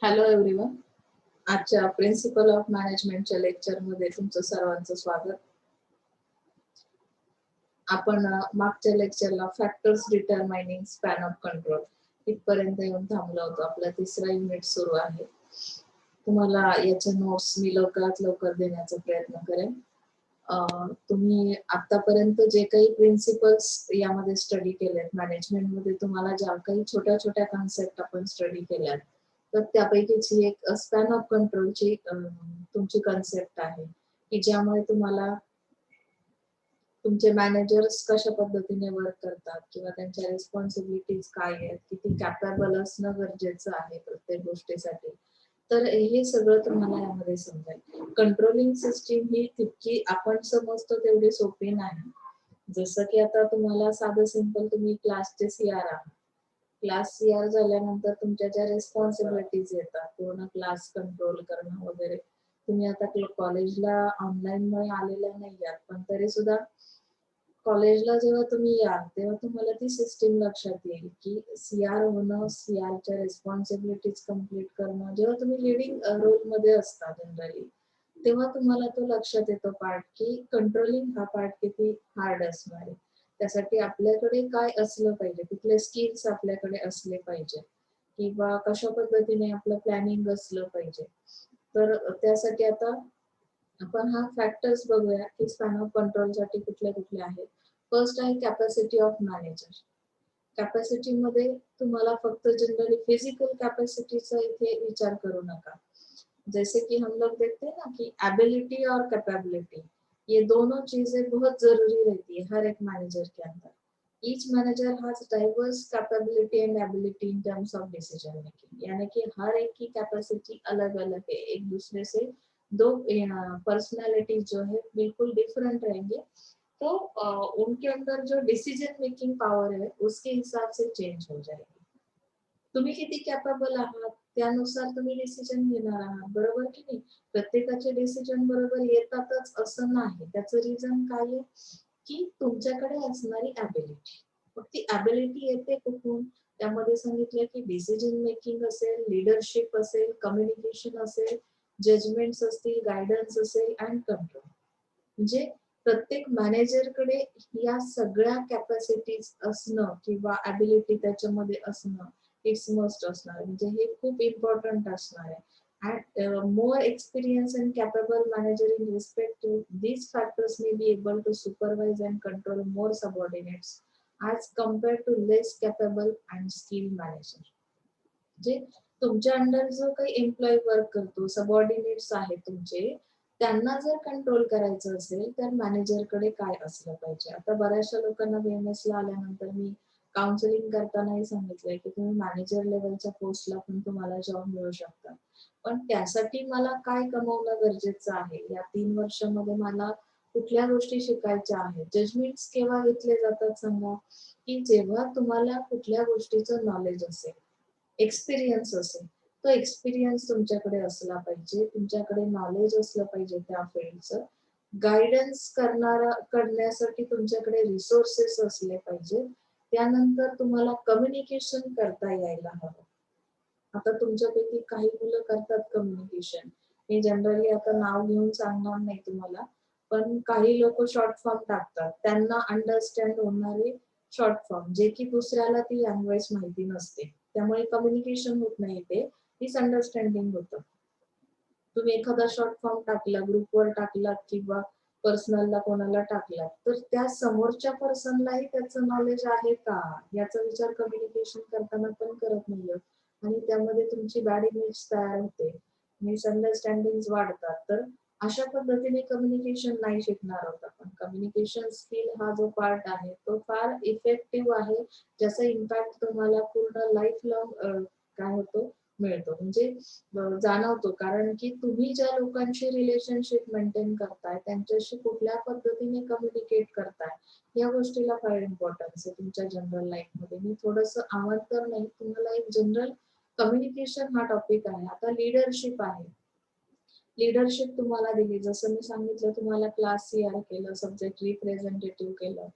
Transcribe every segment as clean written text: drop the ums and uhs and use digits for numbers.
Hello everyone. आजच्या principle of मॅनेजमेंटच्या लेक्चरमध्ये तुमचं सर्वांचं स्वागत. आपण मागच्या लेक्चरला factors determining span of control इथपर्यंत येऊन थांबलो होतो. आपला तिसरा युनिट सुरू आहे. तुम्हाला याच्या नोट्स मी लवकरात लवकर देण्याचा प्रयत्न करेन. तुम्ही आतापर्यंत जे काही प्रिन्सिपल्स यामध्ये स्टडी केलेत, मॅनेजमेंटमध्ये तुम्हाला ज्या काही छोट्या छोट्या कॉन्सेप्ट आपण स्टडी केल्यात, तर त्यापैकीची एक स्पॅन ऑफ कंट्रोलची तुमची कन्सेप्ट आहे की ज्यामुळे तुम्हाला तुमचे मॅनेजर्स कशा पद्धतीने वर्क करतात किंवा त्यांच्या रिस्पॉन्सिबिलिटीज काय आहेत, किती कॅपेबल असणं गरजेचं आहे प्रत्येक गोष्टीसाठी. तर हे सगळं तुम्हाला यामध्ये समजेल. कंट्रोलिंग सिस्टीम ही तितकी आपण समजतो तेवढी सोपी नाही. जसं की आता तुम्हाला साधं सिंपल तुम्ही क्लासचे सीआर आहात. क्लास सीआर झाल्यानंतर तुमच्या ज्या रिस्पॉन्सिबिलिटीज येतात, पूर्ण क्लास कंट्रोल करणं वगैरे. तुम्ही आता कॉलेजला ऑनलाईन मुळे आलेल्या नाही आहात, पण तरी सुद्धा कॉलेजला जेव्हा तुम्ही याल तेव्हा तुम्हाला ती सिस्टीम लक्षात येईल की सीआर होणं, सीआरच्या रिस्पॉन्सिबिलिटीज कम्प्लीट करणं. जेव्हा तुम्ही लिडिंग रोल मध्ये असता जनरली, तेव्हा तुम्हाला तो लक्षात येतो पार्ट की कंट्रोलिंग हा पार्ट किती हार्ड असणार आहे. त्यासाठी आपल्याकडे काय असलं पाहिजे, कुठले स्किल्स आपल्याकडे असले पाहिजे किंवा कशा पद्धतीने आपलं प्लॅनिंग असलं पाहिजे. तर त्यासाठी आता आपण हा फॅक्टर्स बघूया की स्पॅन ऑफ कंट्रोलसाठी कुठले कुठले आहेत. फर्स्ट आहे कॅपॅसिटी ऑफ मॅनेजर. कॅपॅसिटी मध्ये तुम्हाला फक्त जनरली फिजिकल कैपेसिटीचा इथे विचार करू नका. जैसे कि हम लोग देखते हैं ना कि एबिलिटी और कैपेबिलिटी, ये दोनों चीजें बहुत जरूरी रहती है हर एक मैनेजर के अंदर. Each manager has diverse capability and ability in terms of decision making. यानी कि हर एक की कैपेसिटी अलग अलग है, एक दूसरे से दो पर्सनालिटी जो है बिल्कुल डिफरेंट रहेंगे. तो उनके अंदर जो डिसीजन मेकिंग पावर है उसके हिसाब से चेंज हो जाएगी. तुम्ही किती कॅपेबल आहात त्यानुसार तुम्ही डिसिजन घेणार आहात, बरोबर की नाही. प्रत्येकाचे डिसिजन बरोबर येतातच असं नाही. त्याचं रिझन काय आहे की तुमच्याकडे असणारी ॲबिलिटी. मग ती ॲबिलिटी येते कुठून? त्यामध्ये सांगितलं की डिसिजन मेकिंग असेल, लीडरशिप असेल, कम्युनिकेशन असेल, जजमेंट्स असतील, गायडन्स असेल अँड कंट्रोल. म्हणजे प्रत्येक मॅनेजरकडे या सगळ्या कॅपॅसिटीज असणं किंवा ॲबिलिटी त्याच्यामध्ये असणं इट्स मस्ट असणार आहे. म्हणजे हे खूप इम्पॉर्टंट असणार आहे. And more experienced and capable manager in respect to these factors may be able to supervise and control more subordinates as compared to less capable and skilled manager. जे तुमच्या under जो काही employ work करतो, subordinates आहेत तुमचे, त्यांना जर control करायचं असेल तर मॅनेजरकडे काय असलं पाहिजे. आता बऱ्याचशा लोकांना बीएमएस ला आल्यानंतर मी काउन्सिलिंग करतानाही सांगितलंय की तुम्ही मॅनेजर लेवलच्या पोस्टला पण तुम्हाला जॉब मिळू शकतात. पण त्यासाठी मला काय कमवणं गरजेचं आहे, या 3 वर्षामध्ये मला कुठल्या गोष्टी शिकायच्या आहेत. जजमेंट्स केव्हा घेतले जातात सांगा, की जेव्हा तुम्हाला कुठल्या गोष्टीचं नॉलेज असेल, एक्सपिरियन्स असेल. तो एक्सपिरियन्स तुमच्याकडे असला पाहिजे, तुमच्याकडे नॉलेज असलं पाहिजे त्या फील्डचं. गायडन्स करण्यासाठी तुमच्याकडे रिसोर्सेस असले पाहिजे. त्यानंतर तुम्हाला कम्युनिकेशन करता यायला हवं. आता तुमच्यापैकी काही मुलं करतात कम्युनिकेशन. मी जनरली आता नाव घेऊन सांगणार नाही तुम्हाला, पण काही लोक शॉर्ट फॉर्म टाकतात. त्यांना अंडरस्टँड होणारे शॉर्ट फॉर्म, जे की दुसऱ्याला ती लँग्वेज माहिती नसते. त्यामुळे कम्युनिकेशन होत नाही, ते मिसअंडरस्टँडिंग होतं. तुम्ही एखादा शॉर्ट फॉर्म टाकला, ग्रुपवर टाकलात किंवा पर्सनलला कोणाला टाकलात, तर त्या समोरच्या पर्सनलाही त्याचं नॉलेज आहे का याचा विचार कम्युनिकेशन करताना पण करत नाहीये. आणि त्यामध्ये तुमची बॅड इमेज तयार होते, मिसअंडरस्टँडिंग वाढतात. तर अशा पद्धतीने कम्युनिकेशन नाही शिकणार आहोत आपण. कम्युनिकेशन स्किल हा जो पार्ट आहे तो फार इफेक्टिव्ह आहे, ज्याचा इम्पॅक्ट तुम्हाला पूर्ण लाईफ लॉंग काय होतो मिळतो, म्हणजे जाणवतो. कारण की तुम्ही ज्या लोकांशी रिलेशनशिप मेंटेन करताय त्यांच्याशी कुठल्या पद्धतीने कम्युनिकेट करताय या गोष्टीला फार इम्पॉर्टन्स आहे तुमच्या जनरल लाईफ मध्ये. मी थोडस आमंत्रण नाही, तुम्हाला एक जनरल कम्युनिकेशन हा टॉपिक आहे. आता लीडरशिप आहे. लीडरशिप तुम्हाला दिली, जसं मी सांगितलं तुम्हाला क्लास सीआर केलं, सब्जेक्ट रिप्रेझेंटेटिव्ह केलं,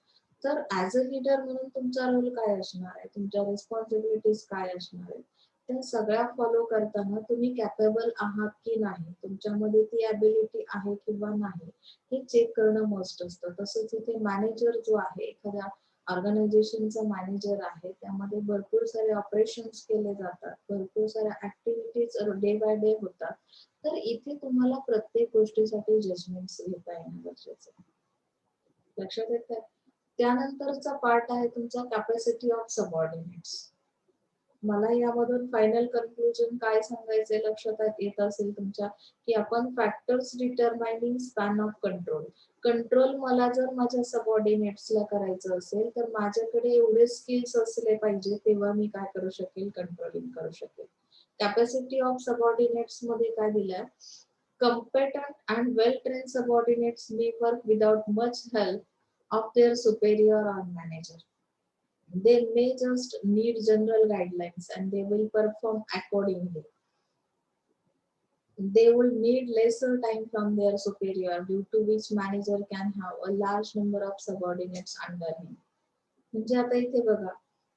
तर ऍज अ लीडर म्हणून तुमचा रोल काय असणार आहे, तुमच्या रिस्पॉन्सिबिलिटीज काय असणार आहे. त्या सगळ्या फॉलो करताना तुम्ही कॅपेबल आहात की नाही, तुमच्यामध्ये ती ॲबिलिटी आहे किंवा नाही, हे चेक करणं मस्ट असतं. तसंच इथे मॅनेजर जो आहे, एखाद्या ऑर्गनायझेशनचा मॅनेजर आहे, त्यामध्ये भरपूर सारे ऑपरेशन्स केले जातात, भरपूर साऱ्या ऍक्टिव्हिटीज डे बाय डे होतात. तर इथे तुम्हाला प्रत्येक गोष्टीसाठी जजमेंट्स घेता येणं गरजेचं आहे. लक्षात येतं? त्यानंतरचा पार्ट आहे तुमचा कॅपॅसिटी ऑफ सबऑर्डिनेट्स. मला यामधून फायनल कन्क्लुजन काय सांगायचंय लक्षात येत असेल तुमच्या, की आपण factors determining span of control. Control मला जर माझ्या सबऑर्डिनेट्सला करायचं असेल तर माझ्याकडे एवढे स्किल्स असले पाहिजे, तेव्हा मी काय करू शकेल, कंट्रोलिंग करू शकेल. कॅपॅसिटी ऑफ सबऑर्डिनेट्स मध्ये काय दिलंय, competent and well-trained subordinates may work without much help of their superior or manager. They may just need general guidelines and they will perform accordingly. They will need lesser time from their superior, due to which manager can have a large number of subordinates under him. म्हणजे आता इथे बघा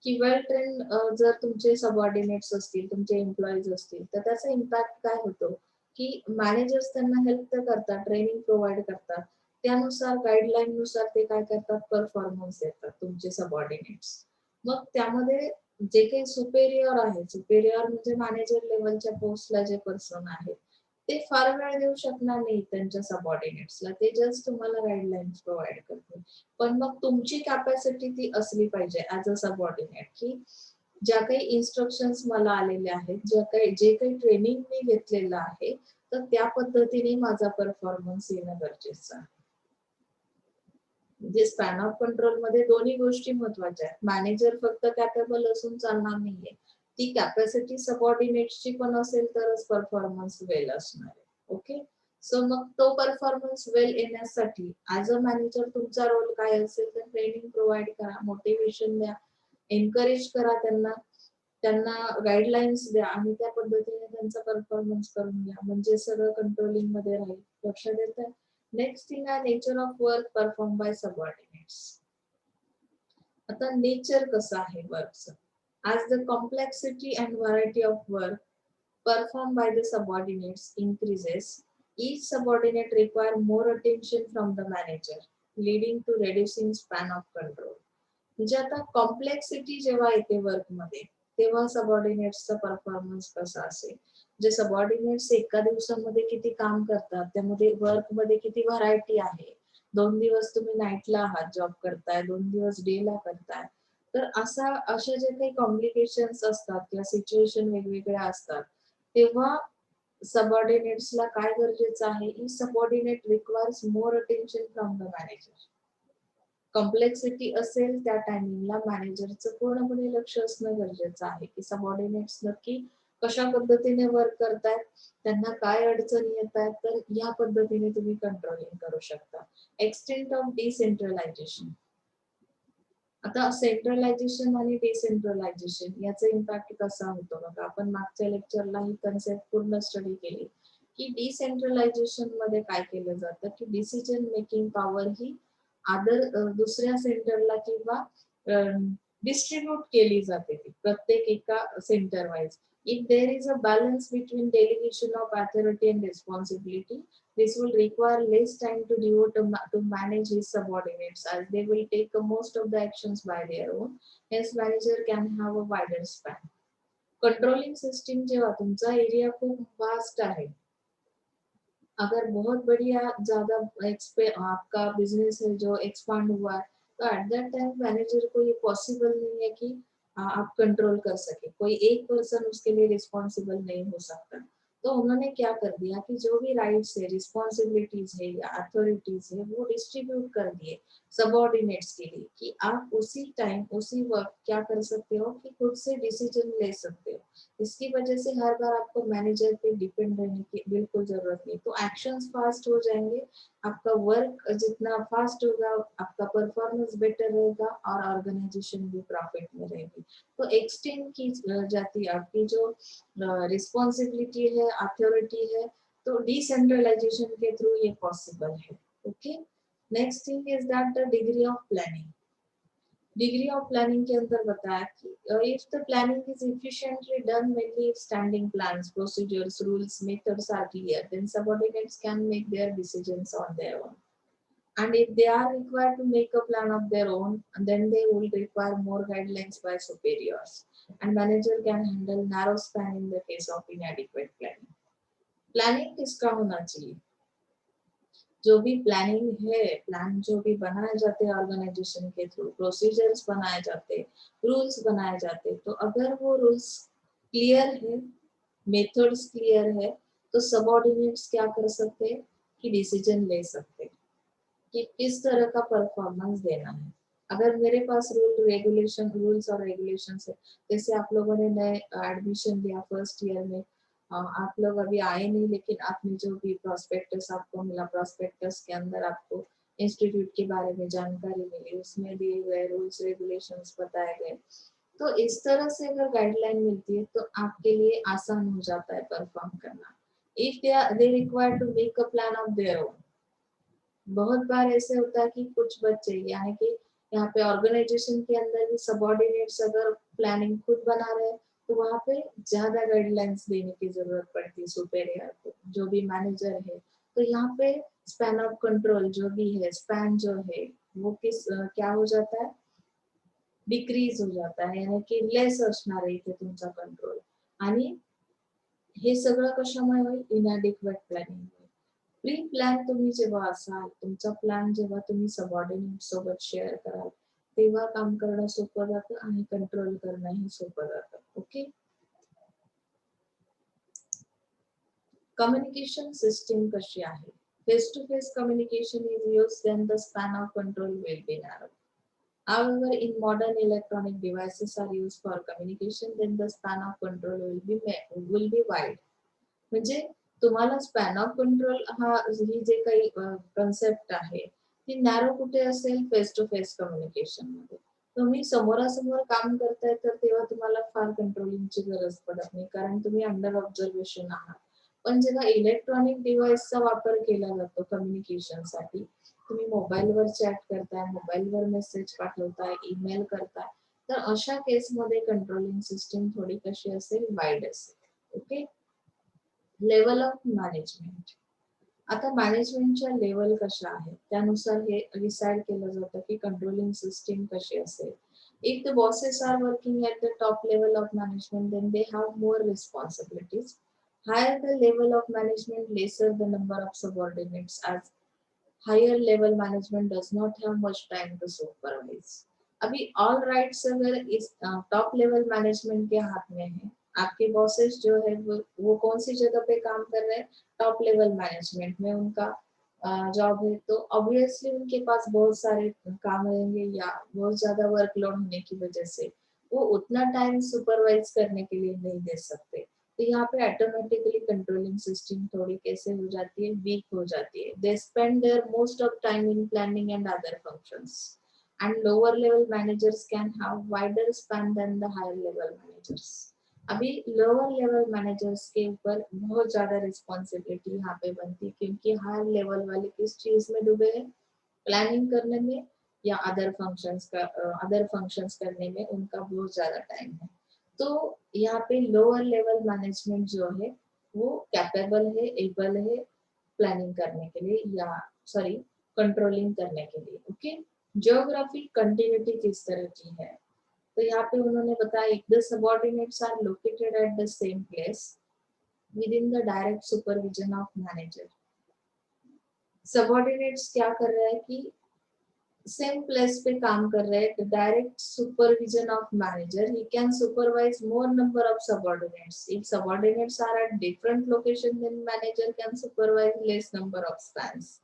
की well train जर तुमचे subordinates असतील, तुमचे employees असतील, तर त्याचा इम्पॅक्ट काय होतो की मॅनेजर्स त्यांना हेल्प तर करतात, ट्रेनिंग प्रोव्हाइड करतात, त्यानुसार गाईडलाईन नुसार ते काय करतात, परफॉर्मन्स देतात तुमचे सबऑर्डिनेट्स. मग त्यामध्ये जे काही सुपेरियर आहे, सुपेरियर म्हणजे मॅनेजर लेवलच्या पोस्टला जे पर्सन आहे, ते फार वेळ देऊ शकणार नाही त्यांच्या सबऑर्डिनेट्सला, ते जस्ट तुम्हाला गाईडलाईन्स प्रोव्हाइड करतील. पण मग तुमची कॅपॅसिटी ती असली पाहिजे ऍज अ सबऑर्डिनेट, की ज्या काही इन्स्ट्रक्शन्स मला आलेले आहेत, जे काही ट्रेनिंग मी घेतलेलं आहे, तर त्या पद्धतीने माझा परफॉर्मन्स येणं गरजेचं आहे. म्हणजे स्पॅन ऑफ कंट्रोल मध्ये दोन्ही गोष्टी महत्वाच्या आहेत. मॅनेजर फक्त कॅपेबल असून चालणार नाहीये, ती कॅपॅसिटी सबऑर्डिनेट्सची पण असेल तरच परफॉर्मन्स वेल असणार आहे. ओके, सो मग तो परफॉर्मन्स वेल येण्यासाठी ऍज अ मॅनेजर तुमचा रोल काय असेल, तर ट्रेनिंग प्रोव्हाइड करा, मोटिवेशन द्या, एनकरेज करा त्यांना, त्यांना गाईडलाईन्स द्या आणि त्या पद्धतीने त्यांचा परफॉर्मन्स करून घ्या, म्हणजे सगळं कंट्रोलिंग मध्ये राहील. लक्षात येतं? नेक्स्ट थिंग आहे nature of work perform by subordinates. आता नेचर कसं आहे वर्कचं, as the complexity and variety of work performed by the subordinates increases, each subordinate require more attention from the manager, leading to reducing span of control. म्हणजे आता complexity जेव्हा येते वर्कमध्ये, तेव्हा सबऑर्डिनेट्सचा performance कसा असेल, जे सबऑर्डिनेट्स एका दिवसामध्ये किती काम करतात, त्यामध्ये वर्कमध्ये किती व्हरायटी आहे, 2 दिवस तुम्ही नाईटला आहात, जॉब करताय, 2 दिवस डेला करताय, तर अशा जे काही कॉम्प्लिकेशन्स असतात किंवा सिच्युएशन वेगवेगळ्या असतात, तेव्हा सबऑर्डिनेट्सला काय गरजेचं आहे, E subordinate requires more attention from the manager. Complexity असेल त्या टायमिंगला मॅनेजरचं पूर्णपणे लक्ष असणं गरजेचं आहे, की सबऑर्डिनेट्स नक्की कशा पद्धतीने वर्क करतायत, त्यांना काय अडचणी येत आहेत, तर ह्या पद्धतीने तुम्ही कंट्रोलिंग करू शकता. Extent of decentralisation. आता सेंट्रलायझेशन आणि डिसेंट्रलायझेशन याचा इम्पॅक्ट कसा होतो बघा, आपण मागच्या लेक्चरला ही कन्सेप्ट पूर्ण स्टडी केली, की डिसेंट्रलायझेशन मध्ये काय केलं जातं, की डिसिजन मेकिंग पॉवर ही दुसऱ्या सेंटरला किंवा डिस्ट्रीब्यूट केली जाते ती प्रत्येक एका centre wise. If there is a balance between delegation of authority and responsibility, this will require less time to devote to manage his subordinates, as they will take most of the actions by their own. Hence manager can have a wider span. Controlling system जेव्हा तुमचा area खूप vast आहे, अगर बहुत बढ़िया ज्यादा आपका business है जो एक्सपांड हुआ है, तो एट दैट टाइम मैनेजर को ये पॉसिबल नहीं है कि आप कंट्रोल कर सके, कोई एक पर्सन उसके लिए रिस्पॉन्सिबल नहीं हो सकता। तो उन्होंने क्या कर दिया कि जो भी राइट्स है, रिस्पॉन्सिबिलिटीज है या अथॉरिटीज है, वो डिस्ट्रीब्यूट कर दिए सबऑर्डिनेट्स के लिए, कि आप उसी टाइम उसी वक्त क्या कर सकते हो कि खुद से डिसीजन ले सकते हो। इसकी वजह से हर बार आपको मैनेजर पे डिपेंड रहने की बिल्कुल जरूरत नहीं, तो एक्शंस फास्ट हो जाएंगे, आपका वर्क जितना फास्ट होगा आपका परफॉर्मेंस बेटर रहेगा और ऑर्गेनाइजेशन भी प्रॉफिट में रहेगी। तो एक्सटेंड की जाती है आपकी जो रिस्पॉन्सिबिलिटी है, अथॉरिटी है, तो डिसेंट्रलाइजेशन के थ्रू ये पॉसिबल है। Okay, next thing is that the degree of planning. Degree of planning के अंदर बताया कि if the planning is efficiently done mainly if standing plans, procedures, rules, methods are clear, then subordinates can make their decisions on their own. And if they are required to make a plan of their own, then they will require more guidelines by superiors. And manager can handle narrow span in the case of inadequate planning. Planning किसका होना चाहिए? जो भी planning है, plan जो भी बनाए जाते हैं ऑर्गेनाइजेशन के थ्रू, प्रोसीजर्स बनाए जाते, रूल्स बनाए जाते, तो अगर वो रूल्स क्लियर है, मेथड्स क्लियर है, तो सबऑर्डिनेट्स क्या कर सकते हैं कि डिसीजन ले सकते हैं कि किस तरह का परफॉर्मेंस देना है। अगर मेरे पास रूल्स और रेगुलेशंस है, जैसे आप लोगों ने नए एडमिशन लिया फर्स्ट ईयर में, आप लोग अभी आए नहीं, लेकिन आपने जो भी प्रोस्पेक्टस आपको मिला, प्रोस्पेक्टस के अंदर आपको इंस्टीट्यूट के बारे में जानकारी मिली, उसमें दिए गए रूल्स रेगुलेशंस बताए गए। तो इस तरह से अगर गाइडलाइन मिलती है तो आपके लिए आसान हो जाता है परफॉर्म करना। If they require to make a plan of their own, बहुत बार ऐसे होता है कि कुछ बच्चे, यानी कि यहाँ पे ऑर्गेनाइजेशन के अंदर भी सबऑर्डिनेट्स अगर प्लानिंग खुद बना रहे हैं, तो वहाँ पे ज्यादा गाइडलाइंस देने की जरूरत पड़ती है सुपेरियर को, जो भी मैनेजर है। तो यहाँ पे स्पैन ऑफ कंट्रोल जो भी है, स्पैन जो है वो क्या हो जाता है, डिक्रीज हो जाता है, यानी की लेस असणार इथे तुमचा कंट्रोल। आणि हे सगळं कशामुळे होईल? इनॅडिक्वेट प्लॅनिंग। प्री प्लॅन तुम्ही जेव्हा असाल, तुमचा प्लॅन जेव्हा तुम्ही सबऑर्डिनेट सोबत शेअर कराल, तेव्हा काम करणं सोपं जातं आणि कंट्रोल करणंही सोपं जातं. ओके. कम्युनिकेशन सिस्टीम कशी आहे? Face to face communication is used then the span of control will be narrow. However, in modern electronic devices are used for communication, then the span of control will be wide. म्हणजे तुम्हाला span of control ही जे काही concept आहे ती narrow कुठे असेल? Face to face communication मध्ये. तुम्ही समोरासमोर काम करताय तर तेव्हा तुम्हाला फार कंट्रोलिंगची गरज पडत नाही, कारण तुम्ही अंडर ऑब्झर्वेशन आहात. पण जेव्हा इलेक्ट्रॉनिक डिव्हाइसचा वापर केला जातो कम्युनिकेशन साठी, तुम्ही मोबाईलवर चॅट करताय, मोबाईलवर मेसेज पाठवताय, ईमेल करताय, तर अशा केसमध्ये कंट्रोलिंग सिस्टीम थोडी कशी असेल? वाईड असेल. ओके. Level of management. आता मॅनेजमेंटच्या लेवल कशा आहेत त्यानुसार हे डिसाइड केलं जातं की कंट्रोलिंग सिस्टीम कशी असेल. If the bosses are working at the top level of management then they have more responsibilities. Higher the level of management, lesser the number of subordinates, as higher level management does not have much time to supervise. अभी all rights अगर इस top level management के हाथ में है, आपके bosses जो है वो कौन सी जगह पे काम कर रहे हैं? टॉप लेवल मैनेजमेंट में उनका जॉब है, तो ऑब्वियसली उनके पास बहुत सारे काम रहेंगे या बहुत ज्यादा वर्कलोड होने की वजह से वो उतना टाइम सुपरवाइज करने के लिए नहीं दे सकते। तो यहाँ पे ऑटोमेटिकली कंट्रोलिंग सिस्टम थोड़ी कैसे हो जाती है? वीक हो जाती है। They spend their most of time in planning and other functions, and lower level managers can have wider span than the higher level managers. अभी लोअर लेवल मैनेजर्स के ऊपर बहुत ज्यादा रिस्पॉन्सिबिलिटी यहाँ पे बनती है, क्योंकि हायर लेवल वाले किस चीज में डूबे हैं? प्लानिंग करने में या अदर फंक्शंस करने में उनका बहुत ज्यादा टाइम है। तो यहाँ पे लोअर लेवल मैनेजमेंट जो है वो कैपेबल है, एबल है प्लानिंग करने के लिए, या सॉरी कंट्रोलिंग करने के लिए। ओके. जियोग्राफिक कंटिन्यूटी किस तरह की है? तो यहाँ पे उन्होंने बताया the subordinates are located at the same place within the direct supervision of manager. Subordinates क्या कर रहे हैं कि सेम प्लेस पे काम कर रहे हैं, direct supervision of manager, he can supervise more number of subordinates. If subordinates are at different location then manager can supervise less number of spans.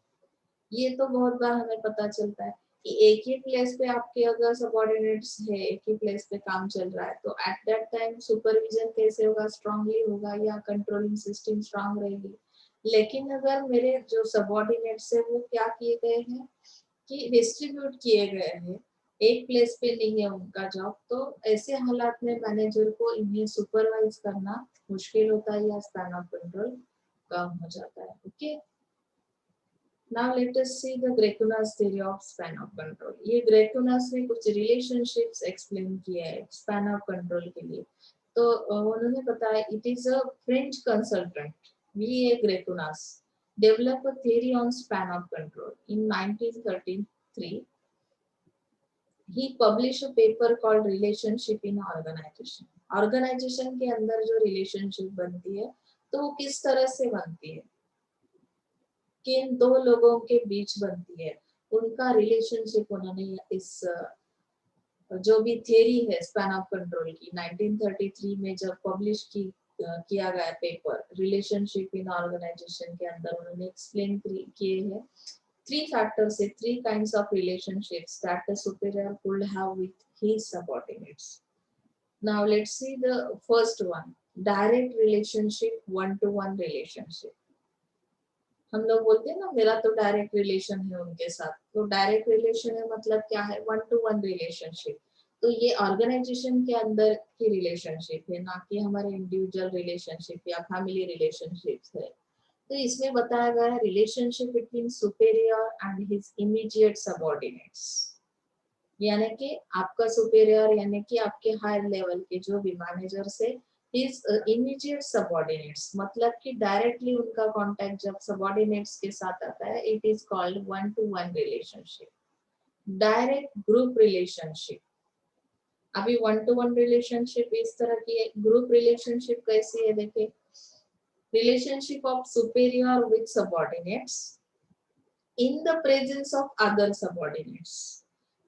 ये तो बहुत बार हमें पता चलता है कि एक ही प्लेस पे आपके अगर सबऑर्डिनेट्स है, एक ही प्लेस पे काम चल रहा है, तो एट दैट टाइम सुपरविजन कैसे होगा? स्ट्रांगली होगा या कंट्रोलिंग सिस्टम स्ट्रांग रहेगी। लेकिन अगर मेरे जो सबऑर्डिनेट्स है वो क्या किए गए हैं कि डिस्ट्रीब्यूट किए गए हैं, एक प्लेस पे नहीं है उनका जॉब, तो ऐसे हालात में मैनेजर को इन्हें सुपरवाइज करना मुश्किल होता है या स्पैन ऑफ कंट्रोल कम हो जाता है। Okay. Now let us see the Grecunas theory of span of control. ये Grecunas ने कुछ relationships explain किया है span of control के लिए. तो उन्होंने बताया it is a French consultant V.A. Grecunas developed a theory on span of control in 1933. He published a paper called Relationship in Organization. Organization के अंदर जो relationship बनती है तो वो किस तरह से बनती है, किन दो लोगों के बीच बनती है, उनका रिलेशनशिप उन्होंने इस जो भी थ्योरी है स्पैन ऑफ कंट्रोल की 1933 में जब पब्लिश किया गया पेपर रिलेशनशिप इन ऑर्गेनाइजेशन के अंदर उन्होंने एक्सप्लेन किए हैं three factors, three kinds of relationships that a superior could have with his subordinates. Now let's see the first one, direct relationship, one-to-one relationship. हम लोग बोलते हैं ना मेरा तो डायरेक्ट रिलेशन है उनके साथ, तो डायरेक्ट रिलेशन है मतलब क्या है, वन टू वन रिलेशनशिप. तो ये ऑर्गेनाइजेशन के अंदर की रिलेशनशिप है, ना कि हमारे इंडिविजुअल रिलेशनशिप या फैमिली रिलेशनशिप है. तो इसमें बताया गया है relationship between superior end his immediate subordinates, यानी कि आपका सुपेरियर यानी कि आपके हायर लेवल के जो भी मैनेजर से हिज इमीडिएट सबऑर्डिनेट्स, मतलब कि डायरेक्टली उनका कांटेक्ट जब सबऑर्डिनेट्स के साथ आता है, it is called one to one relationship. Direct group relationship, अभी वन टू वन रिलेशनशिप इस तरह की है. ग्रुप रिलेशनशिप कैसी है देखिए, relationship of superior with subordinates in the presence of other subordinates.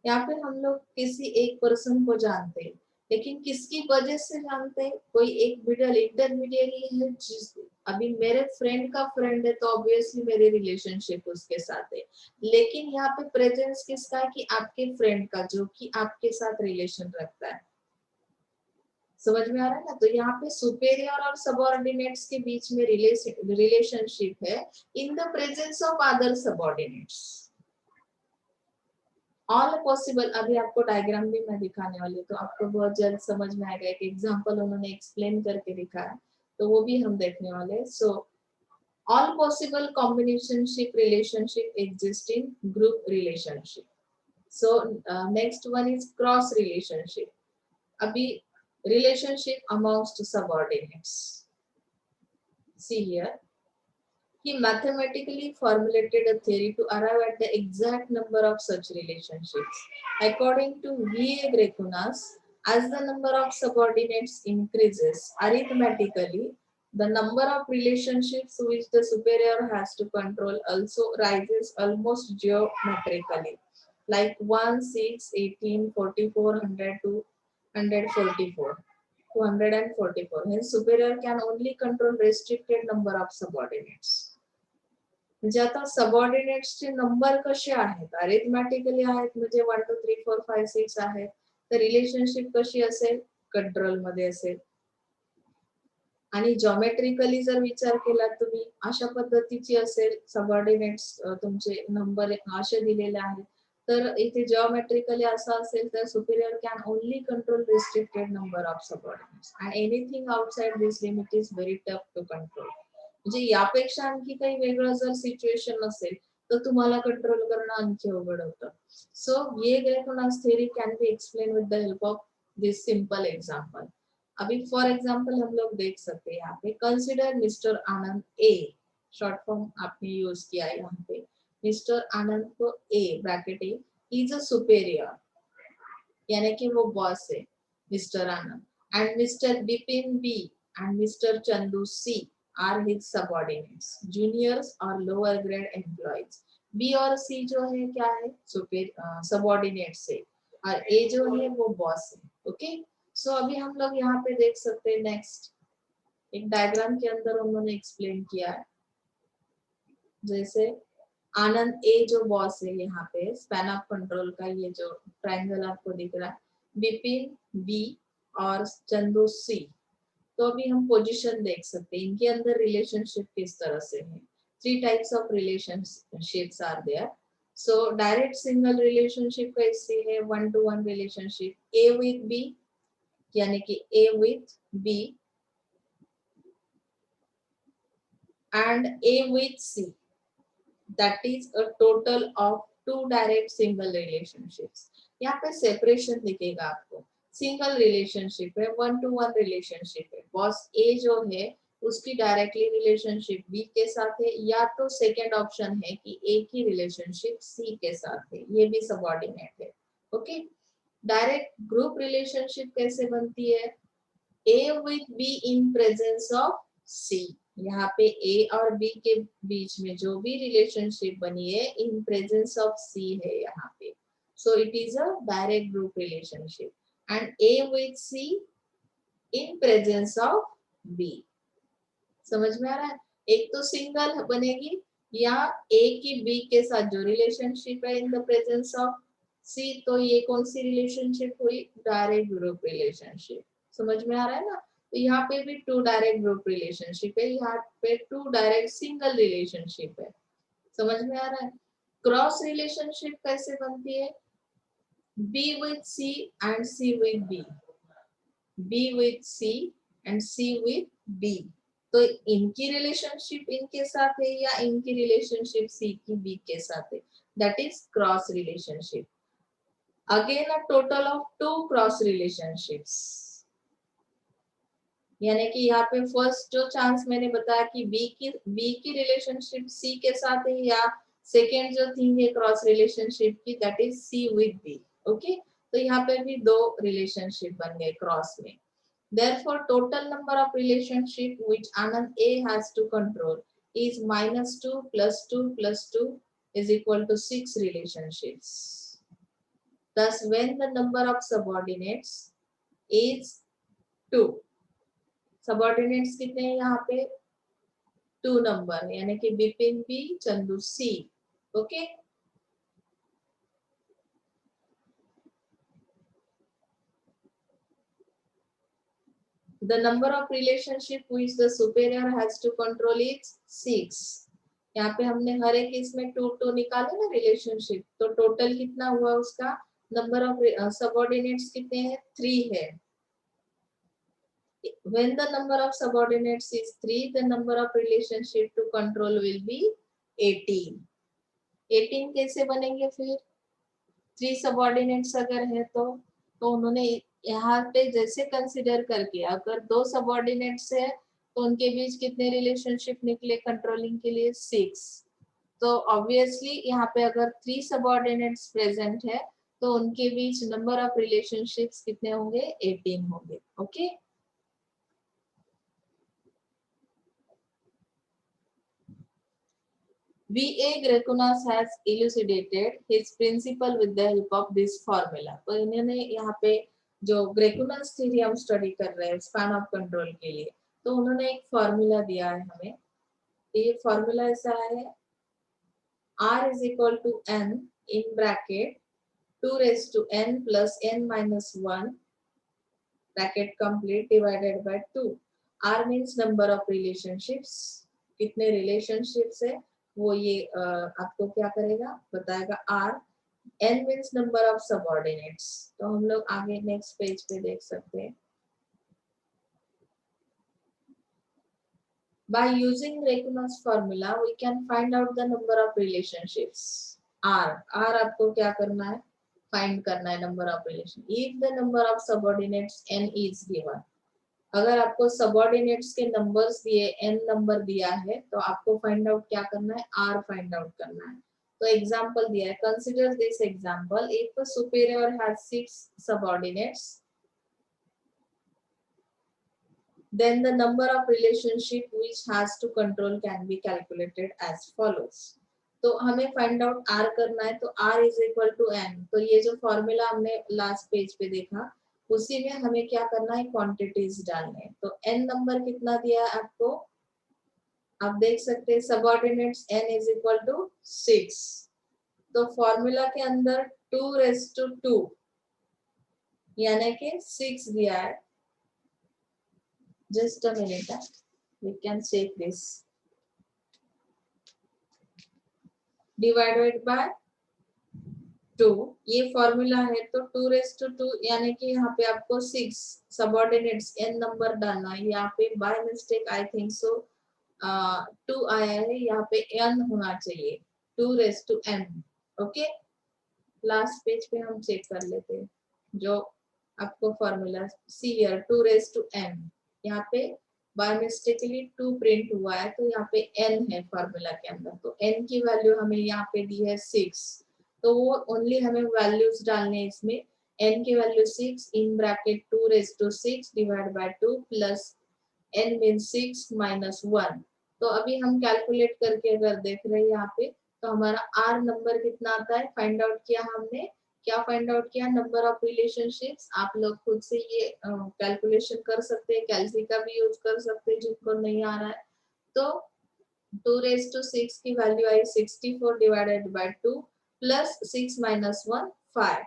यहाँ पे हम लोग किसी एक पर्सन को जानते हैं, लेकिन किसकी वजह से जानते हैं, कोई एक मिडल इंटरमीडिएरी है जिस अभी मेरे फ्रेंड का फ्रेंड है तो ऑब्वियसली मेरी रिलेशनशिप उसके साथ है, लेकिन यहाँ पे प्रेजेंस किसका है कि आपके फ्रेंड का जो कि आपके साथ रिलेशन रखता है. समझ में आ रहा है ना. तो यहाँ पे सुपेरियर और सबऑर्डिनेट्स के बीच में रिलेशनशिप है in the presence of other subordinates. All possible, अभी आपको डायग्राम भी मैं दिखाने वाली हूँ तो आपको बहुत जल्द समझ में आएगा. एक एग्जांपल उन्होंने एक्सप्लेन करके दिखाया तो वो भी हम देखने वाले हैं. So all possible combinationship relationship exist in group relationship. So next one is cross relationship. अभी relationship amongst subordinates. See here, he mathematically formulated a theory to arrive at the exact number of such relationships. According to V.A. Grecunas, as the number of subordinates increases arithmetically, the number of relationships which the superior has to control also rises almost geometrically, like 1, 6, 18, 44, 102, 144, 244. Hence, superior can only control restricted number of subordinates. म्हणजे आता सबऑर्डिनेट्सचे number कसे आहेत, अरिथमॅटिकली आहेत, म्हणजे 1 2 3 4 5 6 आहेत, तर relationship कशी असेल, कंट्रोल मध्ये असेल. आणि जॉमेट्रिकली जर विचार केला तुम्ही अशा पद्धतीची असेल, सबऑर्डिनेट्स तुमचे नंबर असे दिलेले आहेत, तर इथे जिओमेट्रिकली असं असेल तर superior can only control restricted number of subordinates and anything outside this limit is very tough to control. म्हणजे यापेक्षा आणखी काही वेगळं जर सिच्युएशन असेल तर तुम्हाला कंट्रोल करणं आणखी अवघड होतं. सो ये Graicunas theory can be explain with the help of this simple example. अभी फॉर एग्जांपल हम लोग देख सकते हैं यहाँ पे, consider mister Anand A, short form आपने यूज किया है यहाँ पे. मिस्टर आनंद को A bracket A is a superior, यानी कि वो बॉस है mister Anand, and mister Bipin B and mister Chandu C are his subordinates, juniors और लोअर ग्रेड एम्प्लॉइज. बी और सी जो है क्या है, सबऑर्डिनेट्स है, और ए जो है वो बॉस है. ओके, सो अभी हम लोग यहाँ पे देख सकते हैं, नेक्स्ट एक डायग्राम के अंदर उन्होंने एक्सप्लेन किया है. जैसे आनंद ए जो बॉस है यहाँ पे स्पैन ऑफ कंट्रोल का, ये जो ट्रायंगल आपको दिख रहा है, बिपिन बी और चंदू सी. तो अभी हम पोजीशन देख सकते हैं, इनके अंदर रिलेशनशिप किस तरह से है. 3 types of relationships are there. So direct single relationship कैसी है, 1 to 1 relationship, A with B, यानी कि A with B and A with C. That is a total of two direct single relationships. यहाँ पे सेपरेशन दिखेगा आपको, single relationship है, one to one relationship है, बॉस ए जो है उसकी डायरेक्टली रिलेशनशिप बी के साथ है, या तो सेकेंड ऑप्शन है कि ए की रिलेशनशिप सी के साथ है, ये भी सबऑर्डिनेट है। ओके, डायरेक्ट ग्रुप रिलेशनशिप कैसे बनती है? A with B in presence of C. यहाँ पे ए और बी के बीच में जो भी रिलेशनशिप बनी है इन प्रेजेंस ऑफ सी है यहाँ पे, so it is a direct group relationship. And A with C in presence of B. समझ में आ रहा है? एक तो सिंगल बनेगी, या ए की बी के साथ जो रिलेशनशिप है इन द प्रेजेंस ऑफ सी, तो ये कौन सी रिलेशनशिप हुई? Direct group relationship. समझ में आ रहा है ना? तो यहाँ पे भी टू डायरेक्ट ग्रुप रिलेशनशिप है, यहाँ पे टू डायरेक्ट सिंगल रिलेशनशिप है। समझ में आ रहा है? क्रॉस रिलेशनशिप कैसे बनती है? B with C and C with B, B with C and C with B. तो इनकी रिलेशनशिप इनके साथ है, या इनकी रिलेशनशिप सी की बी के साथ है, that is cross relationship. Again a total of two cross relationships, यानी कि यहाँ पे फर्स्ट जो चांस मैंने बताया कि बी की रिलेशनशिप सी के साथ है, या सेकेंड जो थिंग है क्रॉस रिलेशनशिप की, that is C with B. Okay, तो यहाँ पे भी दो रिलेशनशिप बन गए क्रॉस में। Therefore, total number of relationship which Anand A has to control is -2 plus 2 plus 2 is equal to 6 relationships. Thus, when the number of subordinates is 2, subordinates कितने हैं यहाँ पे? 2 नंबर, यानी कि Bipin B, Chandu C. Okay, the number of relationship which the superior has to control is 6। यहाँ पे हमने हर एक इसमें टू टू निकाले ना रिलेशनशिप, तो टोटल कितना हुआ उसका? नंबर ऑफ सबऑर्डिनेट्स कितने हैं? 3 है। when the number of subordinates is 3, the number of relationship to control will be 18। 18 कैसे बनेंगे फिर? 3 सबऑर्डिनेट्स अगर है तो उन्होंने यहाँ पे जैसे कंसिडर करके, अगर 2 सबऑर्डिनेट्स है तो उनके बीच कितने रिलेशनशिप निकले कंट्रोलिंग के लिए? 6। तो ऑब्वियसली यहाँ पे अगर 3 सबऑर्डिनेट्स प्रेजेंट है तो उनके बीच नंबर ऑफ रिलेशनशिप्स कितने होंगे? 18 होंगे। Okay, V.A. Grecunas has elucidated his principle with the help of this formula। तो इन्होंने यहाँ पे जो ग्रेकुनस थ्योरी हम स्टडी कर रहे हैं स्पैन ऑफ कंट्रोल के लिए, तो उन्होंने एक फॉर्मूला दिया है हमें। ये फॉर्मूला ऐसा है, R is equal to n in bracket 2 raised to n plus n minus 1 bracket complete divided by 2। R means number of relationships, कितने relationships है वो ये आपको क्या करेगा? बताएगा R। n means number of subordinates। तो हम लोग आगे नेक्स्ट पेज पे देख सकते हैं। By using Grecunas formula, we can find out the number of relationships। R आपको क्या करना है? फाइंड करना है number of relation. If the number of subordinates n is given, अगर आपको सबऑर्डिनेट्स के नंबर्स दिए, n नंबर दिया है, तो आपको फाइंड आउट क्या करना है? R फाइंड आउट करना है। तो एग्जांपल दिया है, consider this example, if a superior has 6 subordinates, then the number of relationship which has to control can be calculated as follows। तो हमें फाइंड आउट R करना है, तो R is equal to n। तो ये जो फॉर्मूला हमने last page पे देखा, उसी में हमें क्या करना है? क्वांटिटीज डालने हैं। तो n नंबर कितना दिया है आपको? आप देख सकते हैं subordinates n is equal to 6। तो फॉर्मूला के अंदर 2 रेज़ टू 2 यानी कि 6 दिया है। Just a minute, we can check this। Divided by 2, ये फॉर्मूला है, तो 2 रेज़ टू 2 यानी कि यहाँ पे आपको 6 सबऑर्डिनेट्स n नंबर डालना है। यहाँ पे by mistake I think so 2 आया है, यहाँ पे n होना चाहिए। 2m। ओके, लास्ट पेज पे हम चेक कर लेते हैं जो आपको फॉर्मूला सी हियर 2m, यहाँ पे बाय मिस्टेकली 2 प्रिंट हुआ है तो यहाँ पे n है फॉर्मूला के अंदर, तो n की वैल्यू हमें यहाँ पे दी है 6, तो वो ओनली हमें वैल्यूज डालने हैं इसमें। n की value 6 in bracket 2⁶ divide by 2 plus n means 6 minus 1। तो अभी हम कैलकुलेट करके अगर देख रहे हैं यहाँ पे तो हमारा r नंबर कितना आता है फाइंड आउट किया हमने। क्या फाइंड आउट किया? Number of relationships. आप लोग खुद से ये कैलकुलेशन कर सकते हैं, कैलसी का भी यूज कर सकते हैं जिनको नहीं आ रहा है। तो 2⁶ की value I 64 divided by 2 plus 6 minus 1 5।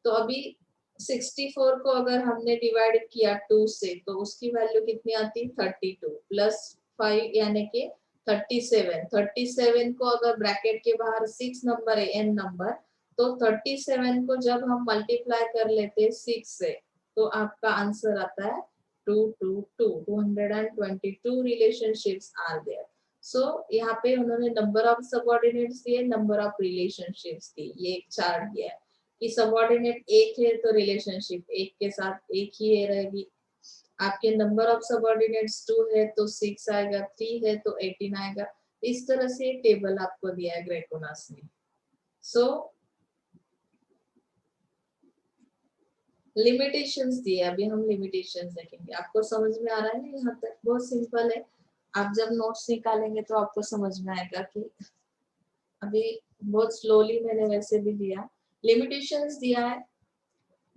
तो अभी 64 को अगर हमने डिवाइड किया 2 से तो उसकी वैल्यू कितनी आती? 32 प्लस 5 यानी कि 37। 37 को अगर ब्रैकेट के बाहर 6 नंबर है n नंबर, तो 37 को जब हम मल्टीप्लाई कर लेते हैं 6 से तो आपका आंसर आता है 222 रिलेशनशिप्स आर देयर। सो यहाँ पे उन्होंने नंबर ऑफ सबऑर्डिनेट्स दिए, नंबर ऑफ रिलेशनशिप्स दी, ये एक चार्ट दिया है कि सबऑर्डिनेट एक है तो रिलेशनशिप एक के साथ एक ही है रहेगी। आपके नंबर ऑफ सबऑर्डिनेट्स 2 है तो 6 आएगा, 3 है तो 18 आएगा। इस तरह से टेबल आपको दिया है ग्रेकोनास ने। सो लिमिटेशंस दिए, अभी हम लिमिटेशंस देखेंगे। आपको समझ में आ रहा है ना? यहाँ तक बहुत सिंपल है। आप जब नोट्स निकालेंगे तो आपको समझ में आएगा कि अभी बहुत स्लोली मैंने वैसे भी दिया। लिमिटेशंस दिया है।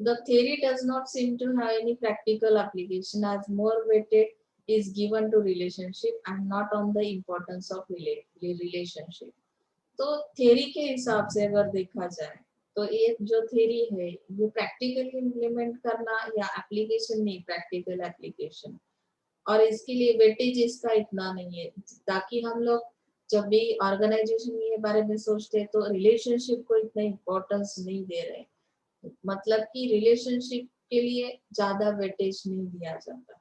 The theory does not seem to have any practical application as more weighted is given to relationship and not on the importance of relationship। तो थ्योरी के हिसाब से अगर देखा जाए तो ये जो थ्योरी है ये प्रैक्टिकली इम्प्लीमेंट करना या एप्लीकेशन नहीं, प्रैक्टिकल एप्लीकेशन, और इसके लिए वेटेज इसका इतना नहीं है। ताकि हम लोग जब भी ऑर्गेनाइजेशन के बारे में सोचते हैं तो रिलेशनशिप को इतना इम्पोर्टेंस नहीं दे रहे, मतलब कि रिलेशनशिप के लिए ज्यादा वेटेज नहीं दिया जाता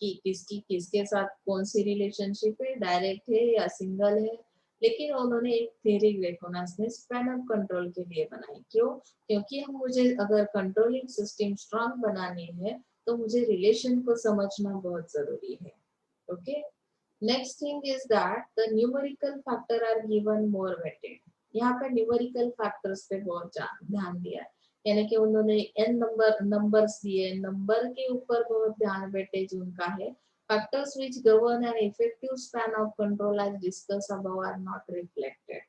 कि किसके साथ कौन सी रिलेशनशिप है, डायरेक्ट है या सिंगल है। लेकिन उन्होंने एक थ्योरी ग्रेकोनास ने स्पैन ऑफ कंट्रोल के लिए बनाई। क्यों? क्योंकि हम मुझे अगर कंट्रोलिंग सिस्टम स्ट्रांग बनानी है तो मुझे रिलेशन को समझना बहुत जरूरी है। Okay, next thing is that the numerical factor are given more weighted. यहाँ पे न्यूमेरिकल फैक्टर्स पे बहुत ध्यान दिया है, यानी कि उन्होंने n नंबर्स दिए, नंबर के ऊपर बहुत ध्यान वेटेज उनका है। Factors which govern an effective span of control as discuss above are not reflected.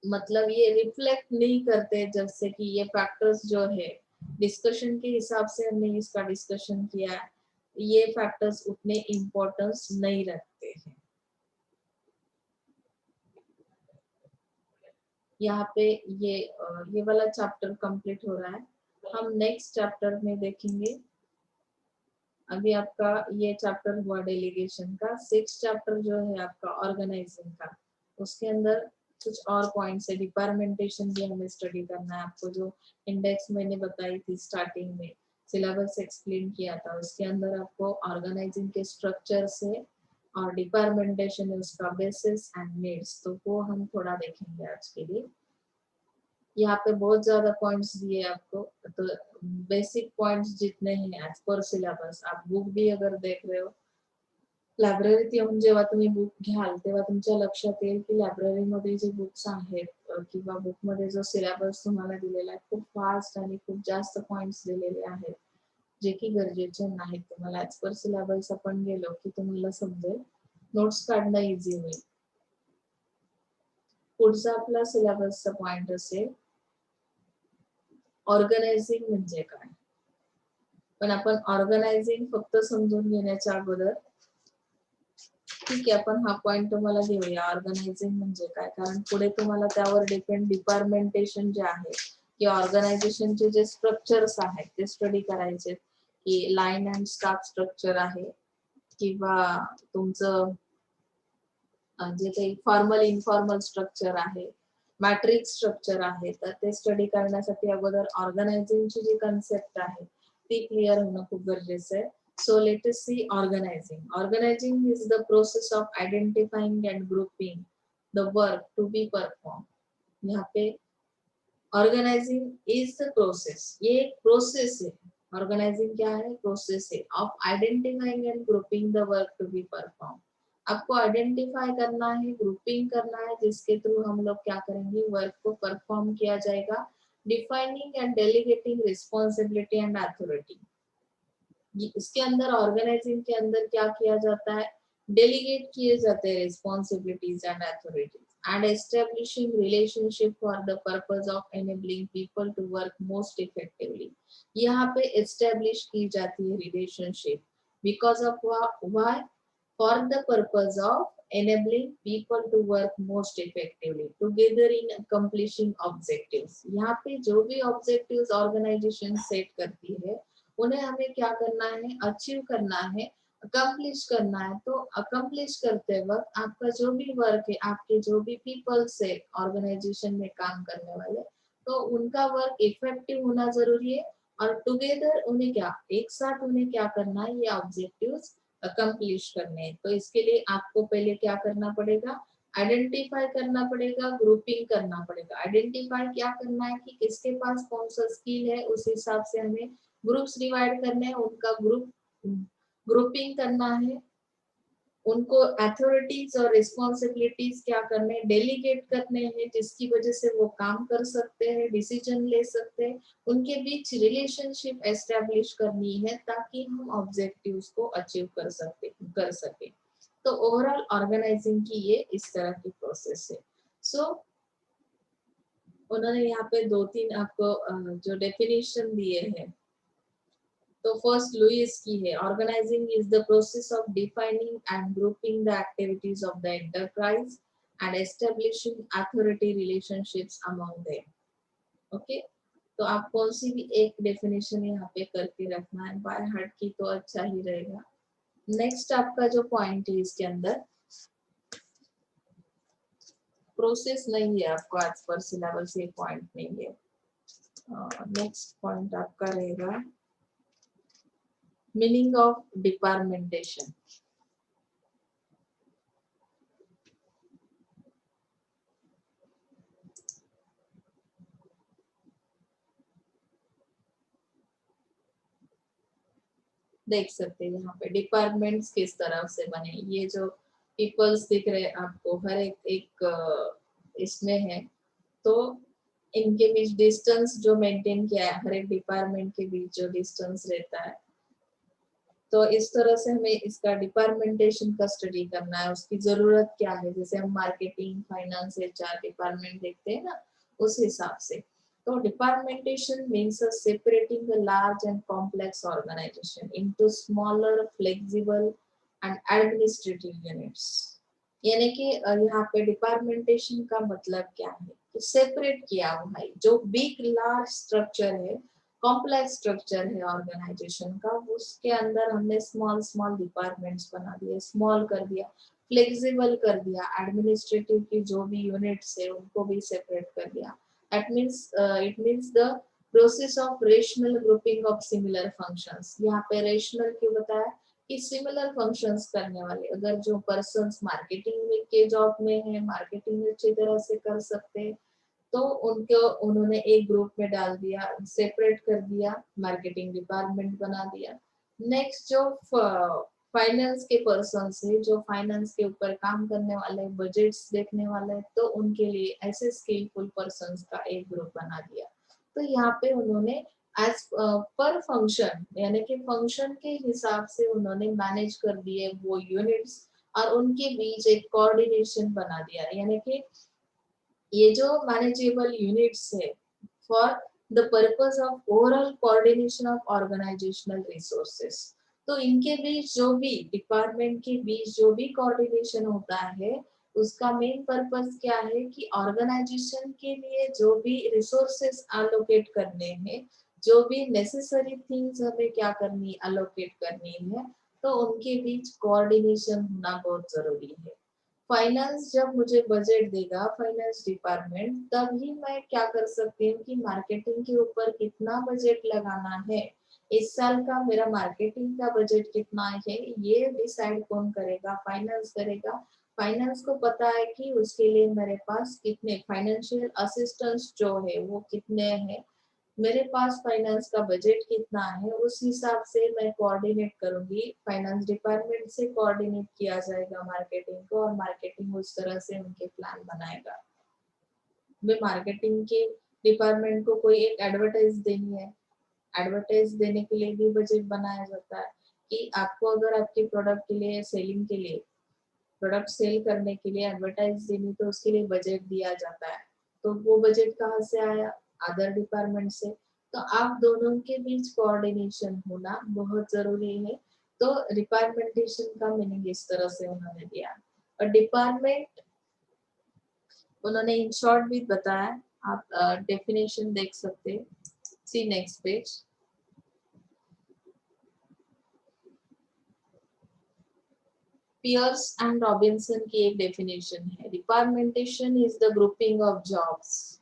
मतलब ये रिफ्लेक्ट नहीं करते, जैसे कि ये फैक्टर्स जो है डिस्कशन के हिसाब से हमने इसका डिस्कशन किया, ये फैक्टर्स उतने इम्पोर्टेंस नहीं रखते हैं। यहाँ पे ये वाला चैप्टर कंप्लीट हो रहा है। हम नेक्स्ट चैप्टर में देखेंगे। अभी आपका ये चैप्टर हुआ डेलीगेशन का। 6 चैप्टर जो है आपका ऑर्गेनाइजिंग का, उसके अंदर कुछ और पॉइंट्स है। डिपार्टमेंटेशन भी हमें स्टडी करना है। आपको जो इंडेक्स मैंने बताई थी स्टार्टिंग में, सिलेबस एक्सप्लेन किया था, उसके अंदर आपको ऑर्गेनाइजिंग के स्ट्रक्चर से और डिपार्टमेंटेशन उसका बेसिस एंड नीड्स, तो वो हम थोड़ा देखेंगे आज के लिए। यहाँ पे बहुत ज्यादा पॉइंट्स दिए आपको, तो बेसिक पॉइंट्स जितने हैं एज पर सिलेबस। आप बुक भी अगर देख रहे हो, लायब्ररीत येऊन जेव्हा तुम्ही बुक घ्याल तेव्हा तुमच्या लक्षात येईल की लायब्ररीमध्ये जे बुक्स आहेत किंवा बुकमध्ये जो सिलेबस तुम्हाला दिलेला आहे खूप फास्ट आणि खूप जास्त पॉइंट्स दिलेले आहेत, जे की गरजेचे नाहीत। तुम्हाला ऍज पर सिलेबस आपण गेलो की तुम्हाला समजेल, नोट्स काढणं इझी होईल। पुढचा आपला सिलेबसचा पॉइंट असेल ऑर्गनायझिंग म्हणजे काय। पण आपण ऑर्गनायझिंग फक्त समजून घेण्याच्या अगोदर ठीक आहे, आपण हा पॉइंट तुम्हाला देऊया ऑर्गनायझिंग म्हणजे काय, कारण पुढे तुम्हाला त्यावर डिपेंड डिपार्टमेंटेशन जे आहे किंवा ऑर्गनायझेशनचे जे स्ट्रक्चर्स आहेत ते स्टडी करायचे, की लाईन अँड स्टाफ स्ट्रक्चर आहे किंवा तुमचं जे काही फॉर्मल इनफॉर्मल स्ट्रक्चर आहे, मॅट्रिक्स स्ट्रक्चर आहे, तर ते स्टडी करण्यासाठी अगोदर ऑर्गनायझिंगची जी कन्सेप्ट आहे ती क्लिअर होणं खूप गरजेचं आहे। So let us see organizing. Organizing is the process of identifying and grouping the work to be perform. यहाँ पे ऑर्गेनाइजिंग इज द प्रोसेस, ये एक प्रोसेस है। ऑर्गेनाइजिंग क्या है? प्रोसेस है of identifying and grouping the work to be perform. आपको identify करना है, ग्रुपिंग करना है, जिसके थ्रू हम लोग क्या करेंगे? वर्क को परफॉर्म किया जाएगा। Defining and delegating responsibility and authority, इसके अंदर ऑर्गेनाइजिंग के अंदर क्या किया जाता है? डेलीगेट किए जाते हैं responsibilities and authorities, and establishing relationship for the purpose of enabling people to work most effectively. यहाँ पे एस्टेब्लिश की जाती है relationship, because of why? For the purpose of enabling people to work most effectively together in accomplishing objectives। यहाँ पे जो भी objectives organization set करती है उन्हें हमें क्या करना है? अचीव करना है, अकम्प्लिश करना है। तो अकम्प्लिश करते वक्त आपका जो भी वर्क है, आपके जो भी पीपल्स है ऑर्गेनाइजेशन में काम करने वाले, तो उनका वर्क इफेक्टिव होना जरूरी है। और टुगेदर उन्हें क्या, एक साथ उन्हें क्या करना है? ये ऑब्जेक्टिव्स अकम्प्लिश करने हैं। तो इसके लिए आपको पहले क्या करना पड़ेगा? आइडेंटिफाई करना पड़ेगा, ग्रुपिंग करना पड़ेगा। आइडेंटिफाई क्या करना है कि किसके पास कौन सा स्किल है, उस हिसाब से हमें ग्रुप्स डिवाइड करने हैं, उनका ग्रुपिंग करना है, उनको अथॉरिटीज और रिस्पॉन्सिबिलिटीज क्या करने हैं? डेलीगेट करने हैं, जिसकी वजह से वो काम कर सकते हैं, डिसीजन ले सकते हैं। उनके बीच रिलेशनशिप एस्टेब्लिश करनी है ताकि हम ऑब्जेक्टिव्स को अचीव कर सके। तो ओवरऑल ऑर्गेनाइजिंग की ये इस तरह की प्रोसेस है। सो उन्होंने यहाँ पे 2-3 आपको जो डेफिनेशन दिए हैं। तो फर्स्ट लुइस की है, organising is the process of defining and grouping the activities of the enterprise and establishing authority relationships among them. Okay, तो आप कौन सी भी एक डेफिनेशन यहाँ पे करके रखना है, बाय हार्ट की तो अच्छा ही रहेगा। नेक्स्ट आपका जो पॉइंट है इसके अंदर प्रोसेस नहीं है, आपको आज पर सिलेबस ये पॉइंट नहीं है। नेक्स्ट पॉइंट आपका रहेगा मीनिंग ऑफ डिपार्टमेंटेशन। देख सकते हैं यहाँ पे डिपार्टमेंट्स किस तरह से बने। ये जो पीपल्स दिख रहे हैं आपको, हर एक इसमें है। तो इनके बीच डिस्टेंस जो मेंटेन किया है, हर एक डिपार्टमेंट के बीच जो डिस्टेंस रहता है, तो इस तरह से हमें इसका डिपार्टमेंटेशन का स्टडी करना है, उसकी जरूरत क्या है। जैसे हम मार्केटिंग, फाइनेंस, एचआर डिपार्टमेंट देखते हैं ना, उस हिसाब से। तो departmentation means separating the large and complex organisation into smaller, flexible and administrative units. यानी कि यहाँ पे डिपार्टमेंटेशन का मतलब क्या है कि सेपरेट किया हुआ है। जो बिग लार्ज स्ट्रक्चर है, कॉम्प्लेक्स स्ट्रक्चर है ऑर्गेनाइजेशन का, उसके अंदर हमने स्मॉल स्मॉल डिपार्टमेंट्स बना दिए, स्मॉल कर दिया, फ्लेक्सिबल कर दिया, एडमिनिस्ट्रेटिव की जो भी यूनिट्स है उनको भी सेपरेट कर दिया। That means it means the process of rational grouping of similar functions. यहाँ पे रेशनल क्यों बताया कि सिमिलर फंक्शंस करने वाले, अगर जो पर्सन्स मार्केटिंग में के जॉब में है, मार्केटिंग अच्छी तरह से कर सकते हैं, तो उनको उन्होंने एक ग्रुप में डाल दिया, सेपरेट कर दिया, मार्केटिंग डिपार्टमेंट बना दिया। नेक्स्ट जो फाइनेंस के पर्सन्स है, जो फाइनेंस के ऊपर काम करने वाले, बजट्स देखने वाले, तो उनके लिए ऐसे स्किलफुल पर्सन्स का एक ग्रुप बना दिया। तो यहाँ पे उन्होंने एज पर फंक्शन, यानी कि फंक्शन के हिसाब से उन्होंने मैनेज कर दिए वो यूनिट्स, और उनके बीच एक कोऑर्डिनेशन बना दिया। यानी कि ये जो मैनेजेबल यूनिट्स है for the purpose of overall coordination of organisational resources. तो इनके बीच जो भी डिपार्टमेंट के बीच जो भी कोऑर्डिनेशन होता है, उसका मेन पर्पस क्या है कि ऑर्गेनाइजेशन के लिए जो भी रिसोर्सेस अलोकेट करने हैं, जो भी नेसेसरी थिंग्स हमें क्या करनी, अलोकेट करनी है, तो उनके बीच कोऑर्डिनेशन होना बहुत जरूरी है। फाइनेंस जब मुझे बजट देगा, फाइनेंस डिपार्टमेंट, तभी मैं क्या कर सकती हूँ कि मार्केटिंग के ऊपर कितना बजट लगाना है, इस साल का मेरा मार्केटिंग का बजट कितना है, ये डिसाइड कौन करेगा? फाइनेंस करेगा। फाइनेंस को पता है कि उसके लिए मेरे पास कितने फाइनेंशियल असिस्टेंस जो है वो कितने हैं, मेरे पास फाइनेंस का बजट कितना है, उस हिसाब से मैं कोऑर्डिनेट करूंगी। फाइनेंस डिपार्टमेंट से कोऑर्डिनेट किया जाएगा मार्केटिंग को, और मार्केटिंग उस तरह से उनके प्लान बनाएगा। मैं मार्केटिंग के डिपार्टमेंट को कोई एक एडवर्टाइज देनी है, एडवर्टाइज देने के लिए भी बजट बनाया जाता है कि आपको अगर आपके प्रोडक्ट के लिए सेलिंग के लिए प्रोडक्ट सेल करने के लिए एडवर्टाइज देनी तो उसके लिए बजट दिया जाता है। तो वो बजट कहाँ से आया? अदर डिपार्टमेंट से। तो आप दोनों के बीच कोऑर्डिनेशन होना बहुत जरूरी है। तो डिपार्टमेंटेशन का मीनिंग इस तरह से उन्होंने दिया। और डिपार्टमेंट उन्होंने इन शॉर्ट भी बताया, आप डेफिनेशन देख सकते हैं। See next page. Pearce and Robinson की एक डेफिनेशन है, departmentation is the grouping of jobs,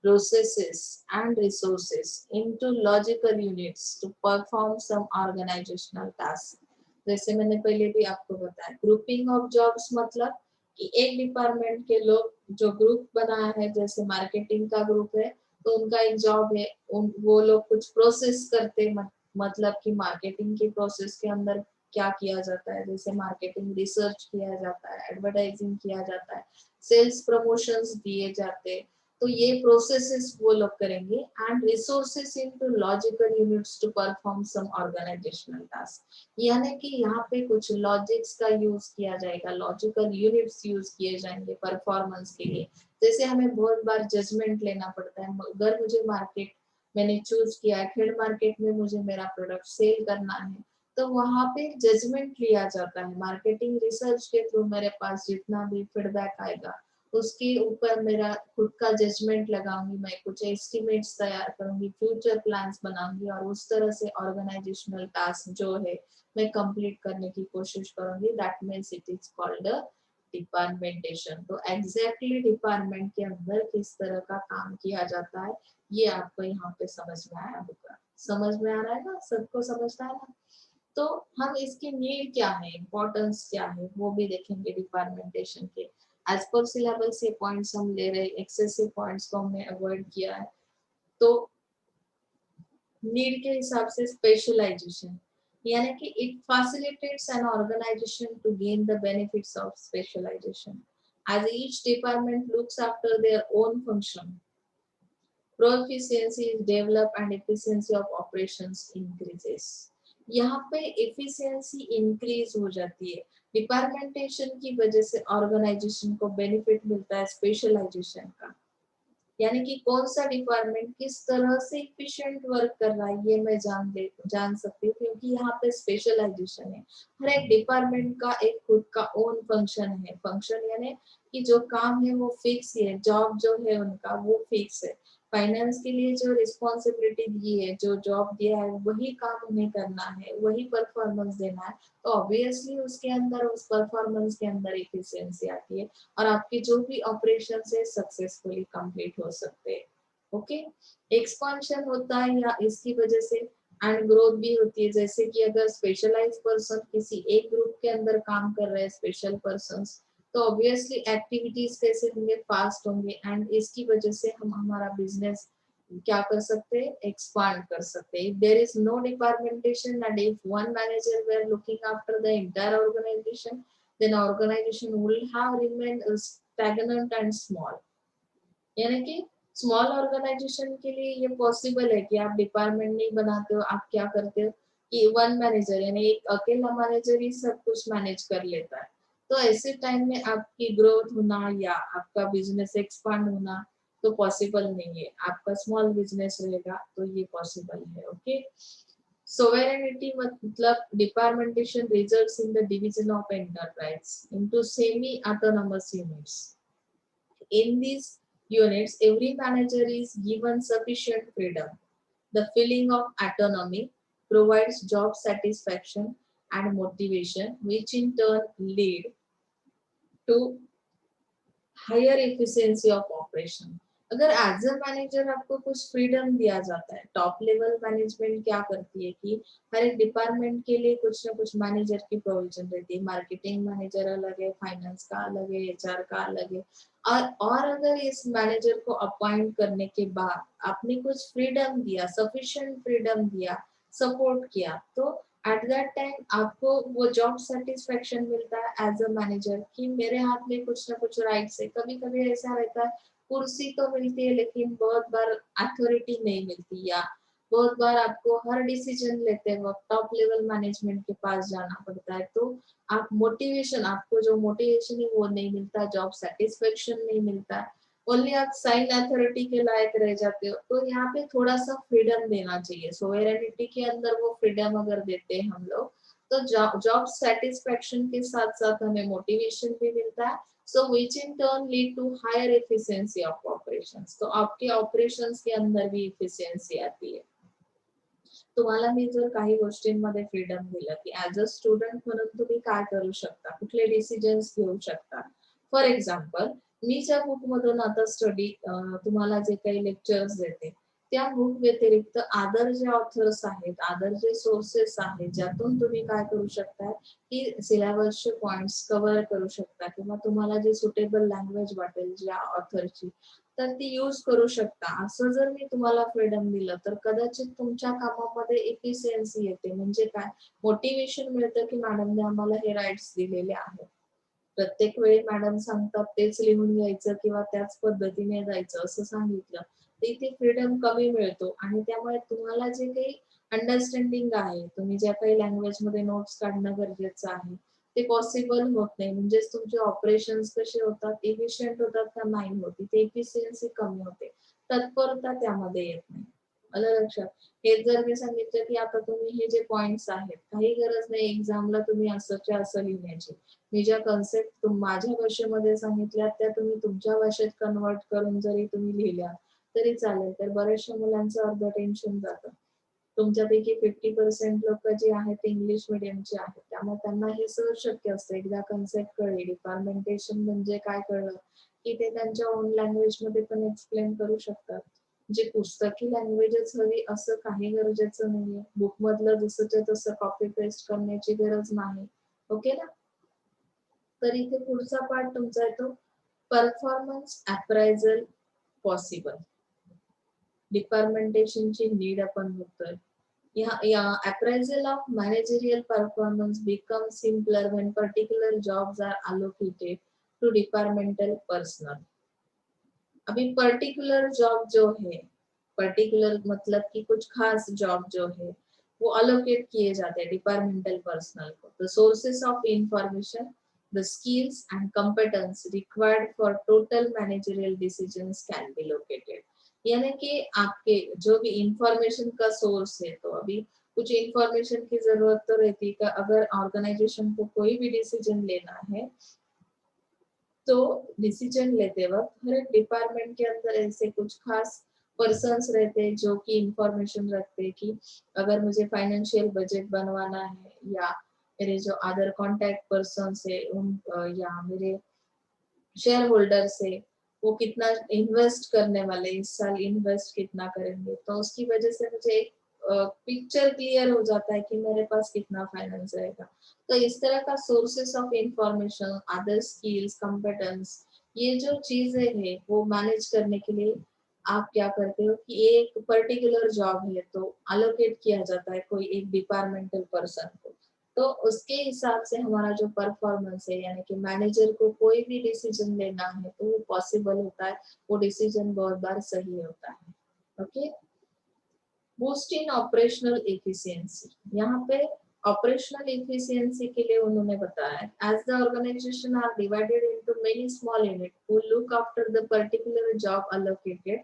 processes and resources into logical units to perform some organizational task। जैसे मैंने पहले भी आपको बताया, ग्रुपिंग ऑफ जॉब्स मतलब कि एक डिपार्टमेंट के लोग जो ग्रुप बनाया है, जैसे मार्केटिंग का ग्रुप है तो उनका एक जॉब है, वो लोग कुछ प्रोसेस करते, मतलब कि मार्केटिंग की प्रोसेस के अंदर क्या किया जाता है, जैसे मार्केटिंग रिसर्च किया जाता है, एडवर्टाइजिंग किया जाता है, सेल्स प्रमोशंस दिए जाते हैं, तो ये प्रोसेसेस वो लोग करेंगे। And resources into logical units to perform some organisational task, यानी कि यहाँ पे कुछ लॉजिक्स का यूज किया जाएगा, लॉजिकल यूनिट्स यूज किए जाएंगे परफॉर्मेंस के लिए। जैसे हमें बहुत बार जजमेंट लेना पड़ता है, अगर मुझे मार्केट मैंने चूज किया है, खेड़ मार्केट में मुझे मेरा प्रोडक्ट सेल करना है, तो वहां पे जजमेंट लिया जाता है। मार्केटिंग रिसर्च के थ्रू मेरे पास जितना भी फीडबैक आएगा उसके ऊपर मेरा खुद का जजमेंट लगाऊंगी, मैं कुछ एस्टिमेट्स तैयार करूंगी, फ्यूचर प्लान्स बनाऊंगी, और उस तरह से ऑर्गेनाइजेशनल टास्क जो है मैं कंप्लीट करने की कोशिश करूंगी। That means it is called departmentation. तो एग्जैक्टली डिपार्टमेंट के अंदर किस तरह का काम किया जाता है, ये आपको यहाँ पे समझ में आया होगा। समझ में आ रहा है ना, सबको समझ में आ रहा है? तो हम इसकी नीड क्या है, इम्पोर्टेंस क्या है, वो भी देखेंगे डिपार्टमेंटेशन के। एज पर सिलेबस ये पॉइंट्स हम ले रहे, एक्सेसिव पॉइंट्स को हमने अवॉइड किया है। तो नीड के हिसाब से स्पेशलाइजेशन, यानी कि it facilitates an organisation to gain the benefits of specialisation as each department looks after their own function, proficiency is developed and efficiency of operations increases। यहाँ पे efficiency increase हो जाती है, डिपार्टमेंटेशन की वजह से ऑर्गेनाइजेशन को बेनिफिट मिलता है स्पेशलाइजेशन का। यानी कि कौन सा डिपार्टमेंट किस तरह से इफिशिएंट वर्क कर रहा है ये मैं जान सकती हूँ, क्योंकि यहाँ पे स्पेशलाइजेशन है। हर एक डिपार्टमेंट का एक खुद का ओन फंक्शन है, फंक्शन यानी कि जो काम है वो फिक्स है, जॉब जो है उनका वो फिक्स है। फाइनेंस के लिए जो रिस्पॉन्सिबिलिटी दी है, जो जॉब दिया है, वही काम उन्हें करना है, वही परफॉर्मेंस देना है। तो ऑब्वियसली उसके अंदर, उस परफॉर्मेंस के अंदर इफिशियंसी आती है, और आपके जो भी ऑपरेशन है सक्सेसफुली कंप्लीट हो सकते हैं। ओके, एक्सपांशन होता है या इसकी वजह से एंड ग्रोथ भी होती है। जैसे कि अगर स्पेशलाइज पर्सन किसी एक ग्रुप के अंदर काम कर रहे हैं, स्पेशल पर्सन, तो ऑब्वियसली एक्टिविटीज कैसे होंगे, फास्ट होंगे, एंड इसकी वजह से हम हमारा बिजनेस क्या कर सकते हैं, एक्सपांड कर सकते हैं। There is no departmentation and if one manager we are looking after the entire organisation, then organization will have remained stagnant and small। यानी कि स्मॉल ऑर्गेनाइजेशन के लिए ये पॉसिबल है कि आप डिपार्टमेंट नहीं बनाते हो, आप क्या करते हो कि वन मैनेजर यानी एक अकेला मैनेजर ही सब कुछ मैनेज कर लेता है। तो ऐसे टाइम में आपकी ग्रोथ होना या आपका बिजनेस एक्सपांड होना तो पॉसिबल नहीं है। आपका स्मॉल बिजनेस रहेगा तो ये पॉसिबल है। ओके, sovereignty मतलब departmentation results in the division of enterprise into semi-autonomous units। In these units, every manager is given sufficient freedom. The feeling of autonomy provides job satisfaction and motivation, which in turn lead to higher efficiency of operation। अगर as a manager आपको कुछ freedom दिया जाता है, top level management क्या करती है कि हर एक डिपार्टमेंट के लिए कुछ ना कुछ मैनेजर की प्रोविजन रहती है। मार्केटिंग मैनेजर अलग है, फाइनेंस का अलग है, एचआर का अलग है। और अगर इस मैनेजर को अपॉइंट करने के बाद आपने कुछ फ्रीडम दिया, सफिशिएंट फ्रीडम दिया, सपोर्ट किया, तो एट दैट टाइम आपको वो जॉब सेटिस्फेक्शन मिलता है एज अ मैनेजर कि मेरे हाथ में कुछ ना कुछ राइट्स है। कभी कभी ऐसा रहता है कुर्सी तो मिलती है लेकिन बहुत बार अथॉरिटी नहीं मिलती, या बहुत बार आपको हर डिसीजन लेते वक्त टॉप लेवल मैनेजमेंट के पास जाना पड़ता है। तो आप मोटिवेशन, आपको जो मोटिवेशन है वो नहीं मिलता, जॉब सेटिस्फेक्शन नहीं मिलता, ओनली आप साइन अथॉरिटी के लायक रह जाते हो। तो यहाँ पे थोड़ा सा फ्रीडम देना चाहिए, सोवेरेनिटी के अंदर वो फ्रीडम अगर देते हैं हम लोग, तो जॉब सेटिस्फेक्शन के साथ साथ हमें मोटिवेशन भी मिलता है। So which in turn lead to higher efficiency of operations. तो आपके operations के अंदर भी efficiency आती है। तुम्हाला मी जर काही गोष्टींमध्ये फ्रीडम दिलं की ऍज अ स्टुडंट म्हणून तुम्ही काय करू शकता, कुठले डिसिजन्स घेऊ शकता. फॉर एक्झाम्पल, मी ज्या बुक मधून आता स्टडी तुम्हाला जे काही लेक्चर्स देते, त्या बुक व्यतिरिक्त अदर जे ऑथर्स आहेत, अदर जे सोर्सेस आहेत, ज्यातून तुम्ही काय करू शकता की सिलेबसचे पॉइंट्स कव्हर करू शकता किंवा तुम्हाला जे सुटेबल लँग्वेज वाटेल ज्या ऑथरची, तर ती यूज करू शकता. असं जर मी तुम्हाला फ्रीडम दिलं तर कदाचित तुमच्या कामामध्ये एफिशियन्सी येते. म्हणजे काय, मोटिवेशन मिळतं की मॅडमने आम्हाला हे राइट्स दिलेले आहेत. प्रत्येक वेळी मॅडम सांगतात तेच लिहून घ्यायचं किंवा त्याच पद्धतीने जायचं असं सांगितलं तर इथे फ्रीडम कमी मिळतो आणि त्यामुळे तुम्हाला जे काही अंडरस्टँडिंग आहे, तुम्ही ज्या काही लँग्वेज मध्ये नोट्स काढणं गरजेचं आहे, ते पॉसिबल होत नाही. म्हणजेच तुमचे ऑपरेशन्स कसे होतात, एफिशियंट होतात का नाही होत, इथे एफिशियन्सी कमी होते, तत्परता त्यामध्ये येत नाही. आलं लक्षात? हे जर मी सांगितलं की आता तुम्ही हे जे पॉइंट्स आहेत, काही गरज नाही एक्झामला तुम्ही असंच्या असं लिहिण्याची. मी ज्या कन्सेप्ट माझ्या भाषेमध्ये सांगितल्या त्या तुम्ही तुमच्या भाषेत कन्वर्ट करून जरी तुम्ही लिहिल्या तरी चालेल. तर बऱ्याचशा मुलांचं अर्ध टेन्शन जातं. तुमच्यापैकी 50% लोक जे आहेत ते इंग्लिश मीडियमचे आहेत, त्यामुळे त्यांना हे सहज शक्य असतं. एकदा कन्सेप्ट कळली, डिपार्टमेंटेशन म्हणजे काय कळलं की ते त्यांच्या ओन लँग्वेज मध्ये पण एक्सप्लेन करू शकतात. जे पुस्तकी लँग्वेजच हवी असं काही गरजेचं नाहीये. बुक मधलं जसंच्या तसं कॉपी पेस्ट करण्याची गरज नाही. ओके ना? तर इथे पुढचा पार्ट तुमचा येतो परफॉर्मन्स अप्रायझल पॉसिबल. डिपार्टमेंटेशनची नीड आपण बघतोय. या appraisal of managerial performance becomes simpler when particular jobs are allocated to departmental personnel. अभी पर्टिकुलर जॉब जो है, पर्टिकुलर मतलब कि कुछ खास जॉब जो है वो अलोकेट किए जाते हैं डिपार्टमेंटल पर्सनल को. The sources of information, the skills and competence required for total managerial decisions can be located. यानी कि आपके जो भी इंफॉर्मेशन का सोर्स है, तो अभी कुछ इंफॉर्मेशन की जरूरत तो रहती है. अगर ऑर्गेनाइजेशन को कोई भी डिसीजन लेना है तो डिसीजन लेते वक्त हर एक डिपार्टमेंट के अंदर ऐसे कुछ खास पर्सन्स रहते हैं जो कि इंफॉर्मेशन रखते हैं कि अगर मुझे फाइनेंशियल बजट बनवाना है, या मेरे जो अदर कॉन्टैक्ट पर्सन्स है उन या मेरे शेयर होल्डर्स है वो कितना इन्वेस्ट करने वाले, इस साल इन्वेस्ट कितना करेंगे, तो उसकी वजह से मुझे एक पिक्चर क्लियर हो जाता है कि मेरे पास कितना फाइनेंस रहेगा. तो इस तरह का sources of information, other skills, competence, ये जो चीजें हैं वो मैनेज करने के लिए आप क्या करते हो कि एक पर्टिकुलर जॉब है तो अलोकेट किया जाता है कोई एक डिपार्टमेंटल पर्सन को. तो उसके हिसाब से हमारा जो परफॉर्मेंस है, यानी कि मैनेजर को कोई भी डिसीजन लेना है तो वो पॉसिबल होता है, वो डिसीजन बहुत बार सही होता है. Okay. Boost in operational efficiency. यहाँ पे ऑपरेशनल एफिशिएंसी के लिए उन्होंने बताया as the organisation are divided into many small unit who look after the particular job allocated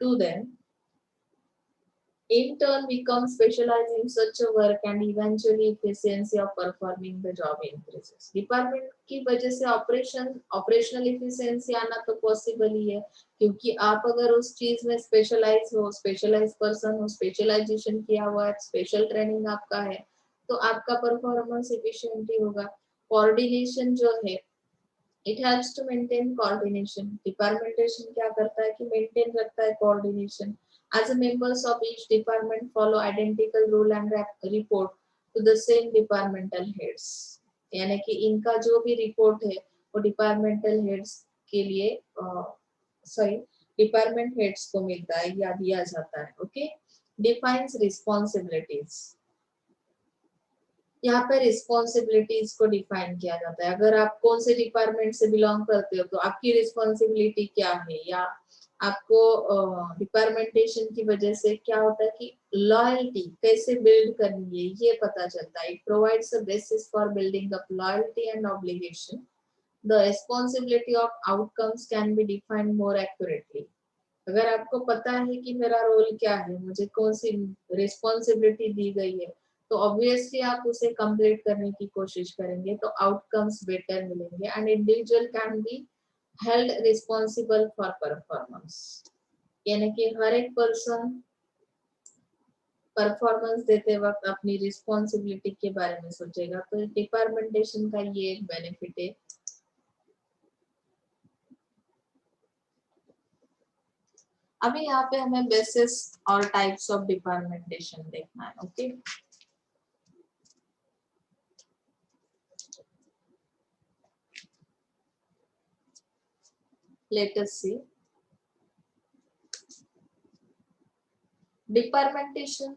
to them, in turn become specialized in such a work and eventually efficiency of performing the job increases. Department की वजह से operational efficiency आना तो possible ही है, क्योंकि आप अगर उस चीज में स्पेशलाइज हो, स्पेशलाइज पर्सन हो, स्पेशलाइजेशन किया हुआ है, स्पेशल ट्रेनिंग आपका है, तो आपका परफॉर्मेंस इफिशियंटली होगा. कोऑर्डिनेशन जो है it helps to maintain coordination. Departmentation क्या करता है कि मेंटेन रखता है coordination. As a members of each department follow identical rule and report to the same departmental heads. यानी कि इनका जो भी रिपोर्ट है वो डिपार्टमेंटल हेड्स के लिए सॉरी डिपार्टमेंट हेड्स को मिलता है या दिया जाता है। Okay, defines responsibilities. यहाँ पे रिस्पॉन्सिबिलिटीज को डिफाइन किया जाता है। अगर आप कौन से डिपार्टमेंट से बिलोंग करते हो तो आपकी रिस्पॉन्सिबिलिटी क्या है, या आपको डिपार्टमेंटेशन की वजह से क्या होता है कि लॉयल्टी कैसे बिल्ड करनी है ये पता चलता है। It provides a basis for building up loyalty and obligation. The responsibility of outcomes can be defined more accurately. अगर आपको पता है कि मेरा रोल क्या है, मुझे कौन सी रिस्पॉन्सिबिलिटी दी गई है, तो ऑब्वियसली आप उसे कंप्लीट करने की कोशिश करेंगे तो आउटकम्स बेटर मिलेंगे and individual can be held responsible for performance. यानी कि हर एक पर्सन परफॉर्मेंस देते वक्त अपनी रिस्पॉन्सिबिलिटी के बारे में सोचेगा। तो डिपार्टमेंटेशन का ये एक बेनिफिट है। अभी यहाँ पे हमें बेसिस और टाइप्स ऑफ डिपार्टमेंटेशन देखना है। Okay, let us see departmentation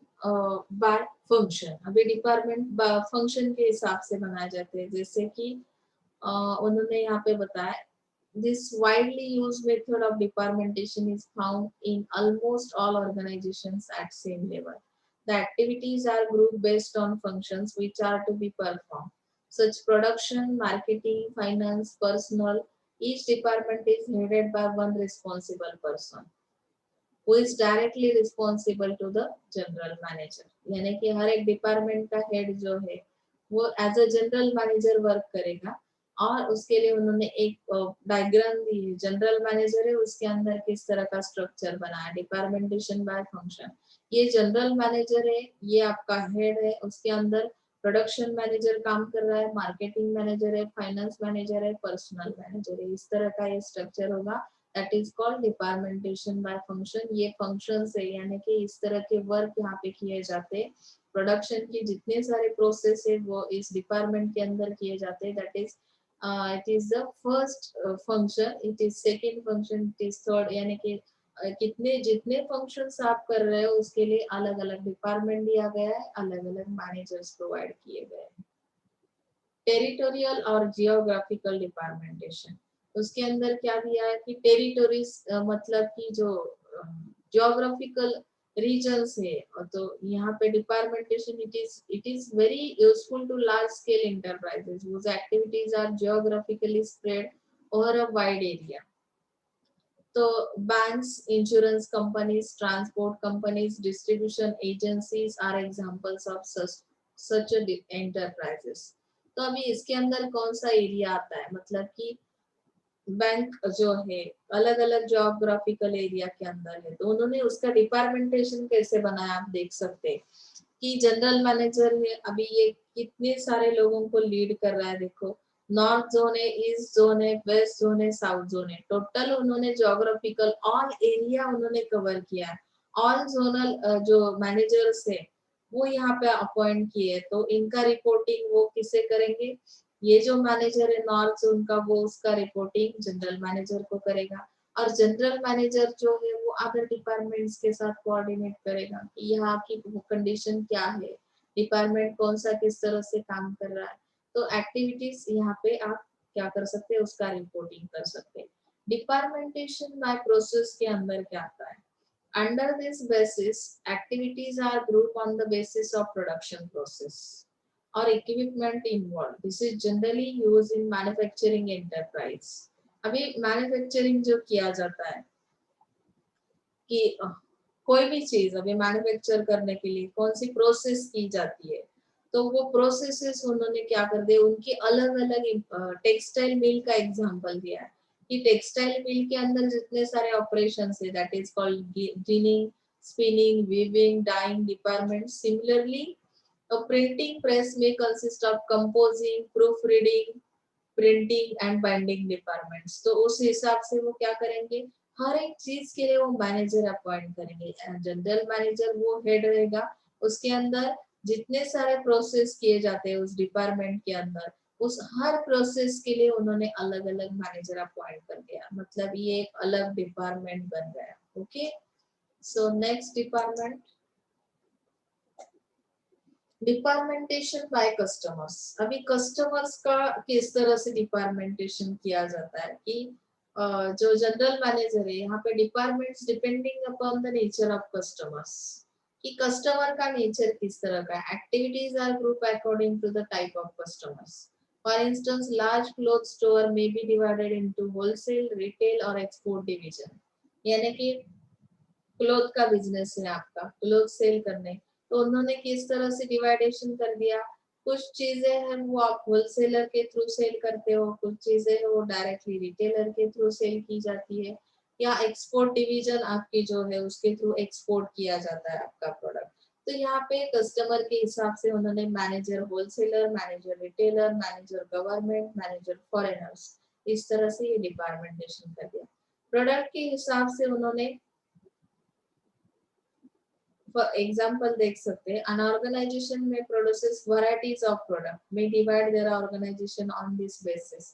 by function. अभी डिपार्टमेंट फंक्शन के हिसाब से बनाए जाते हैं। जैसे कि उन्होंने यहाँ पे बताया this widely used method of departmentation is found in almost all organizations at same level. The activities are grouped based on functions which are to be performed, such production, marketing, finance, personnel. Each department is headed by one responsible person who is directly responsible to the general manager। यानी कि हर एक department का head जो है वो as a general manager work करेगा और उसके लिए उन्होंने एक डायग्राम दी है। जनरल मैनेजर है, उसके अंदर किस तरह का स्ट्रक्चर बना है। डिपार्टमेंटेशन बाय फंक्शन, ये जनरल मैनेजर है, ये आपका हेड है, उसके अंदर प्रोडक्शन मैनेजर काम कर रहा है, मार्केटिंग मैनेजर है, फाइनेंस मैनेजर है, पर्सनल मैनेजर है। इस तरह का ये स्ट्रक्चर होगा। That is called departmentation by function. ये फंक्शन है यानी कि इस तरह के वर्क यहाँ पे किए जाते हैं। प्रोडक्शन की जितने सारे प्रोसेस है वो इस डिपार्टमेंट के अंदर किए जाते हैं। That is it is the first function, it is second function, it is third. यानी कि कितने जितने फंक्शंस आप कर रहे हो उसके लिए अलग अलग डिपार्टमेंट दिया गया है, अलग अलग मैनेजर्स प्रोवाइड किए गए हैं। टेरिटोरियल और जियोग्राफिकल डिपार्टमेंटेशन, उसके अंदर क्या दिया है कि टेरिटोरीज मतलब कि जो जियोग्राफिकल रीजन्स है। तो यहाँ पे departmentation it is very useful to large scale enterprises whose activities are geographically spread over a wide area। तो banks, insurance companies, transport companies, distribution agencies are examples of such a enterprises। तो अभी इसके अंदर कौन सा area आता है, मतलब कि बैंक जो है अलग अलग जोग्राफिकल एरिया के अंदर है, तो उन्होंने उसका डिपार्टमेंटेशन कैसे बनाया आप देख सकते हैं कि जनरल मैनेजर है, अभी ये कितने सारे लोगों को लीड कर रहा है। देखो, नॉर्थ जोन है, ईस्ट जोन है, वेस्ट जोन है, साउथ जोन है। टोटल उन्होंने जोग्राफिकल ऑल एरिया उन्होंने कवर किया है। ऑल जोनल जो मैनेजर्स है वो यहाँ पे अपॉइंट किए, तो इनका रिपोर्टिंग वो किसे करेंगे, ये जो मैनेजर है नॉर्थ जोन का वो उसका रिपोर्टिंग जनरल मैनेजर को करेगा। और जनरल मैनेजर जो है वो अदर डिपार्टमेंट्स के साथ कोऑर्डिनेट करेगा कि यहाँ की कंडीशन क्या है, डिपार्टमेंट कौन सा किस तरह से काम कर रहा है। तो एक्टिविटीज यहाँ पे आप क्या कर सकते हैं, उसका रिपोर्टिंग कर सकते हैं। डिपार्टमेंटेशन बाय प्रोसेस के अंदर क्या आता है, under this basis activities are grouped on the basis of production process or equipment involved। This is generally used in manufacturing enterprise। अभी मैन्युफैक्चरिंग जो किया जाता है कि कोई भी चीज अभी मैन्युफैक्चर करने के लिए कौन सी प्रोसेस की जाती है, तो वो प्रोसेसेस उन्होंने क्या कर दिया, उनके अलग अलग टेक्सटाइल मिल का एग्जांपल दिया है कि टेक्सटाइल मिल के अंदर जितने सारे ऑपरेशंस है that is called ginning, spinning, weaving, dyeing department. Similarly a printing press may consist of composing, proofreading, printing and binding departments, तो उस हिसाब से वो क्या करेंगे, हर एक चीज के लिए वो मैनेजर अपॉइंट करेंगे। जनरल मैनेजर वो हेड रहेगा, उसके अंदर जितने सारे प्रोसेस किए जाते हैं उस डिपार्टमेंट के अंदर, उस हर प्रोसेस के लिए उन्होंने अलग अलग मैनेजर अपॉइंट कर दिया, मतलब ये एक अलग डिपार्टमेंट बन गया। Okay, so next department, departmentation by customers. अभी कस्टमर्स का किस तरह से डिपार्टमेंटेशन किया जाता है कि जो जनरल मैनेजर है यहाँ पे departments depending upon the nature of customers, कि कस्टमर का नेचर किस तरह का है। Activities are group according to the type of customers. For instance large cloth store may be divided into wholesale, retail और एक्सपोर्ट डिवीजन। यानी कि cloth का बिजनेस है आपका, क्लोथ सेल करने, तो उन्होंने किस तरह से डिवाइडेशन कर दिया, कुछ चीजें हैं वो आप होलसेलर के थ्रू सेल करते हो, कुछ चीजें वो डायरेक्टली रिटेलर के थ्रू सेल की जाती है, या एक्सपोर्ट डिवीजन आपकी जो है उसके थ्रू एक्सपोर्ट किया जाता है आपका प्रोडक्ट। तो यहाँ पे कस्टमर के हिसाब से उन्होंने manager wholesaler, manager retailer, manager government, manager foreigners, इस तरह से ये डिपार्टमेंटेशन कर दिया। प्रोडक्ट के हिसाब से उन्होंने फॉर एग्जाम्पल देख सकते हैं, an organization may produces varieties of product, may divide their organization on this basis.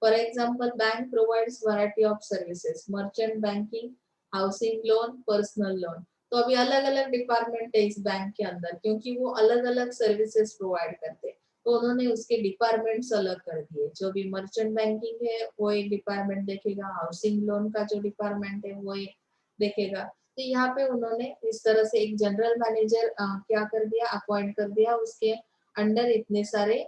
For example, bank provides variety of services, merchant banking, housing loan, personal loan. तो अभी अलग अलग डिपार्टमेंट है इस बैंक के अंदर, क्योंकि वो अलग अलग सर्विसेज प्रोवाइड करते हैं, तो उन्होंने उसके डिपार्टमेंट्स अलग कर दिए। जो भी मर्चेंट बैंकिंग है वो एक डिपार्टमेंट देखेगा, हाउसिंग लोन का जो डिपार्टमेंट है वो एक देखेगा। तो यहाँ पे उन्होंने इस तरह से एक जनरल मैनेजर क्या कर दिया, अपॉइंट कर दिया, उसके अंडर इतने सारे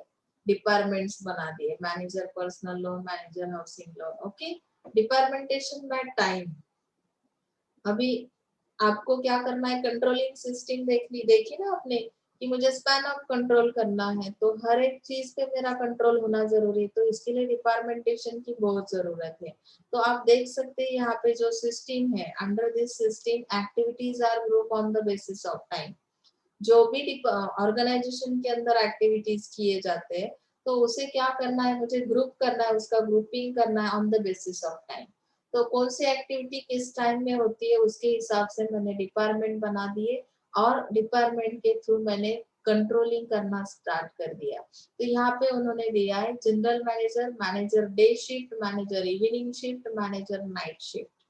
डिपार्टमेंट्स बना दिए, manager personal loan, manager housing loan. Okay, departmentation by time. अभी आपको क्या करना है, कंट्रोलिंग सिस्टम देखी ना आपने कि मुझे स्पैन ऑफ कंट्रोल करना है, तो हर एक चीज पे मेरा कंट्रोल होना जरूरी है, तो इसके लिए डिपार्टमेंटेशन की बहुत जरूरत है। तो आप देख सकते हैं यहाँ पे जो सिस्टम है, under this system activities are group on the basis of time. जो भी ऑर्गेनाइजेशन के अंदर एक्टिविटीज किए जाते हैं, तो उसे क्या करना है, मुझे ग्रुप करना है, उसका ग्रुपिंग करना है on the basis of time. तो कौन सी एक्टिविटी किस टाइम में होती है उसके हिसाब से मैंने डिपार्टमेंट बना दिए, और डिपार्टमेंट के थ्रू मैंने कंट्रोलिंग करना स्टार्ट कर दिया। तो यहाँ पे उन्होंने दिया है general manager, manager day shift, manager evening shift, manager night shift.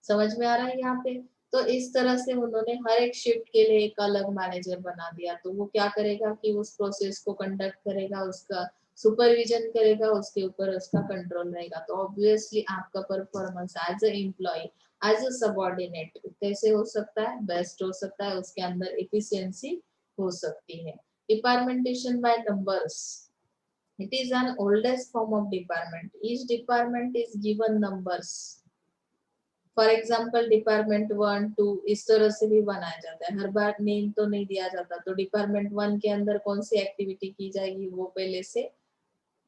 समझ में आ रहा है यहाँ पे? तो इस तरह से उन्होंने हर एक शिफ्ट के लिए एक अलग मैनेजर बना दिया। तो वो क्या करेगा कि उस प्रोसेस को कंडक्ट करेगा, उसका सुपरविजन करेगा, उसके ऊपर उसका कंट्रोल रहेगा। तो ऑब्वियसली आपका performance as a employ, as a subordinate कैसे हो सकता है, बेस्ट हो सकता है, उसके अंदर एफिशिएंसी हो सकती है। Departmentation by numbers, it is an oldest form of department. Each department is given numbers. For example department 1, 2 इस तरह से भी बनाया जाता है, हर बार नेम तो नहीं दिया जाता। तो डिपार्टमेंट 1 के अंदर कौन सी एक्टिविटी की जाएगी वो पहले से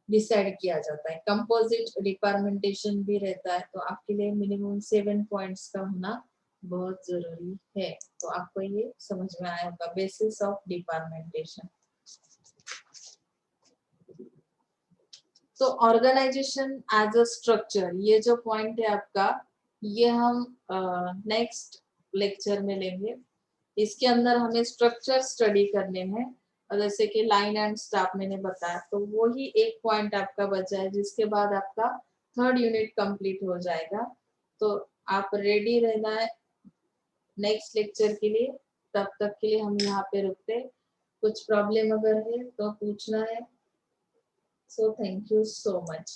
डिसाइड किया जाता है। कंपोजिट डिपार्टमेंटेशन भी रहता है, तो आपके लिए मिनिमम 7 पॉइंट्स का होना बहुत जरूरी है। तो आपको ये समझ में आया होगा, बेसिस ऑफ डिपार्टमेंटेशन। तो ऑर्गेनाइजेशन एज अ स्ट्रक्चर, ये जो पॉइंट है आपका, ये हम नेक्स्ट लेक्चर में लेंगे। इसके अंदर हमें स्ट्रक्चर स्टडी करने हैं, और जैसे कि लाइन एंड स्टाफ मैंने बताया, तो वो ही एक पॉइंट आपका बचा है, जिसके बाद आपका थर्ड यूनिट कंप्लीट हो जाएगा। तो आप रेडी रहना है नेक्स्ट लेक्चर के लिए। तब तक के लिए हम यहाँ पे रुकते हैं। कुछ प्रॉब्लम अगर है तो पूछना है। So thank you so much.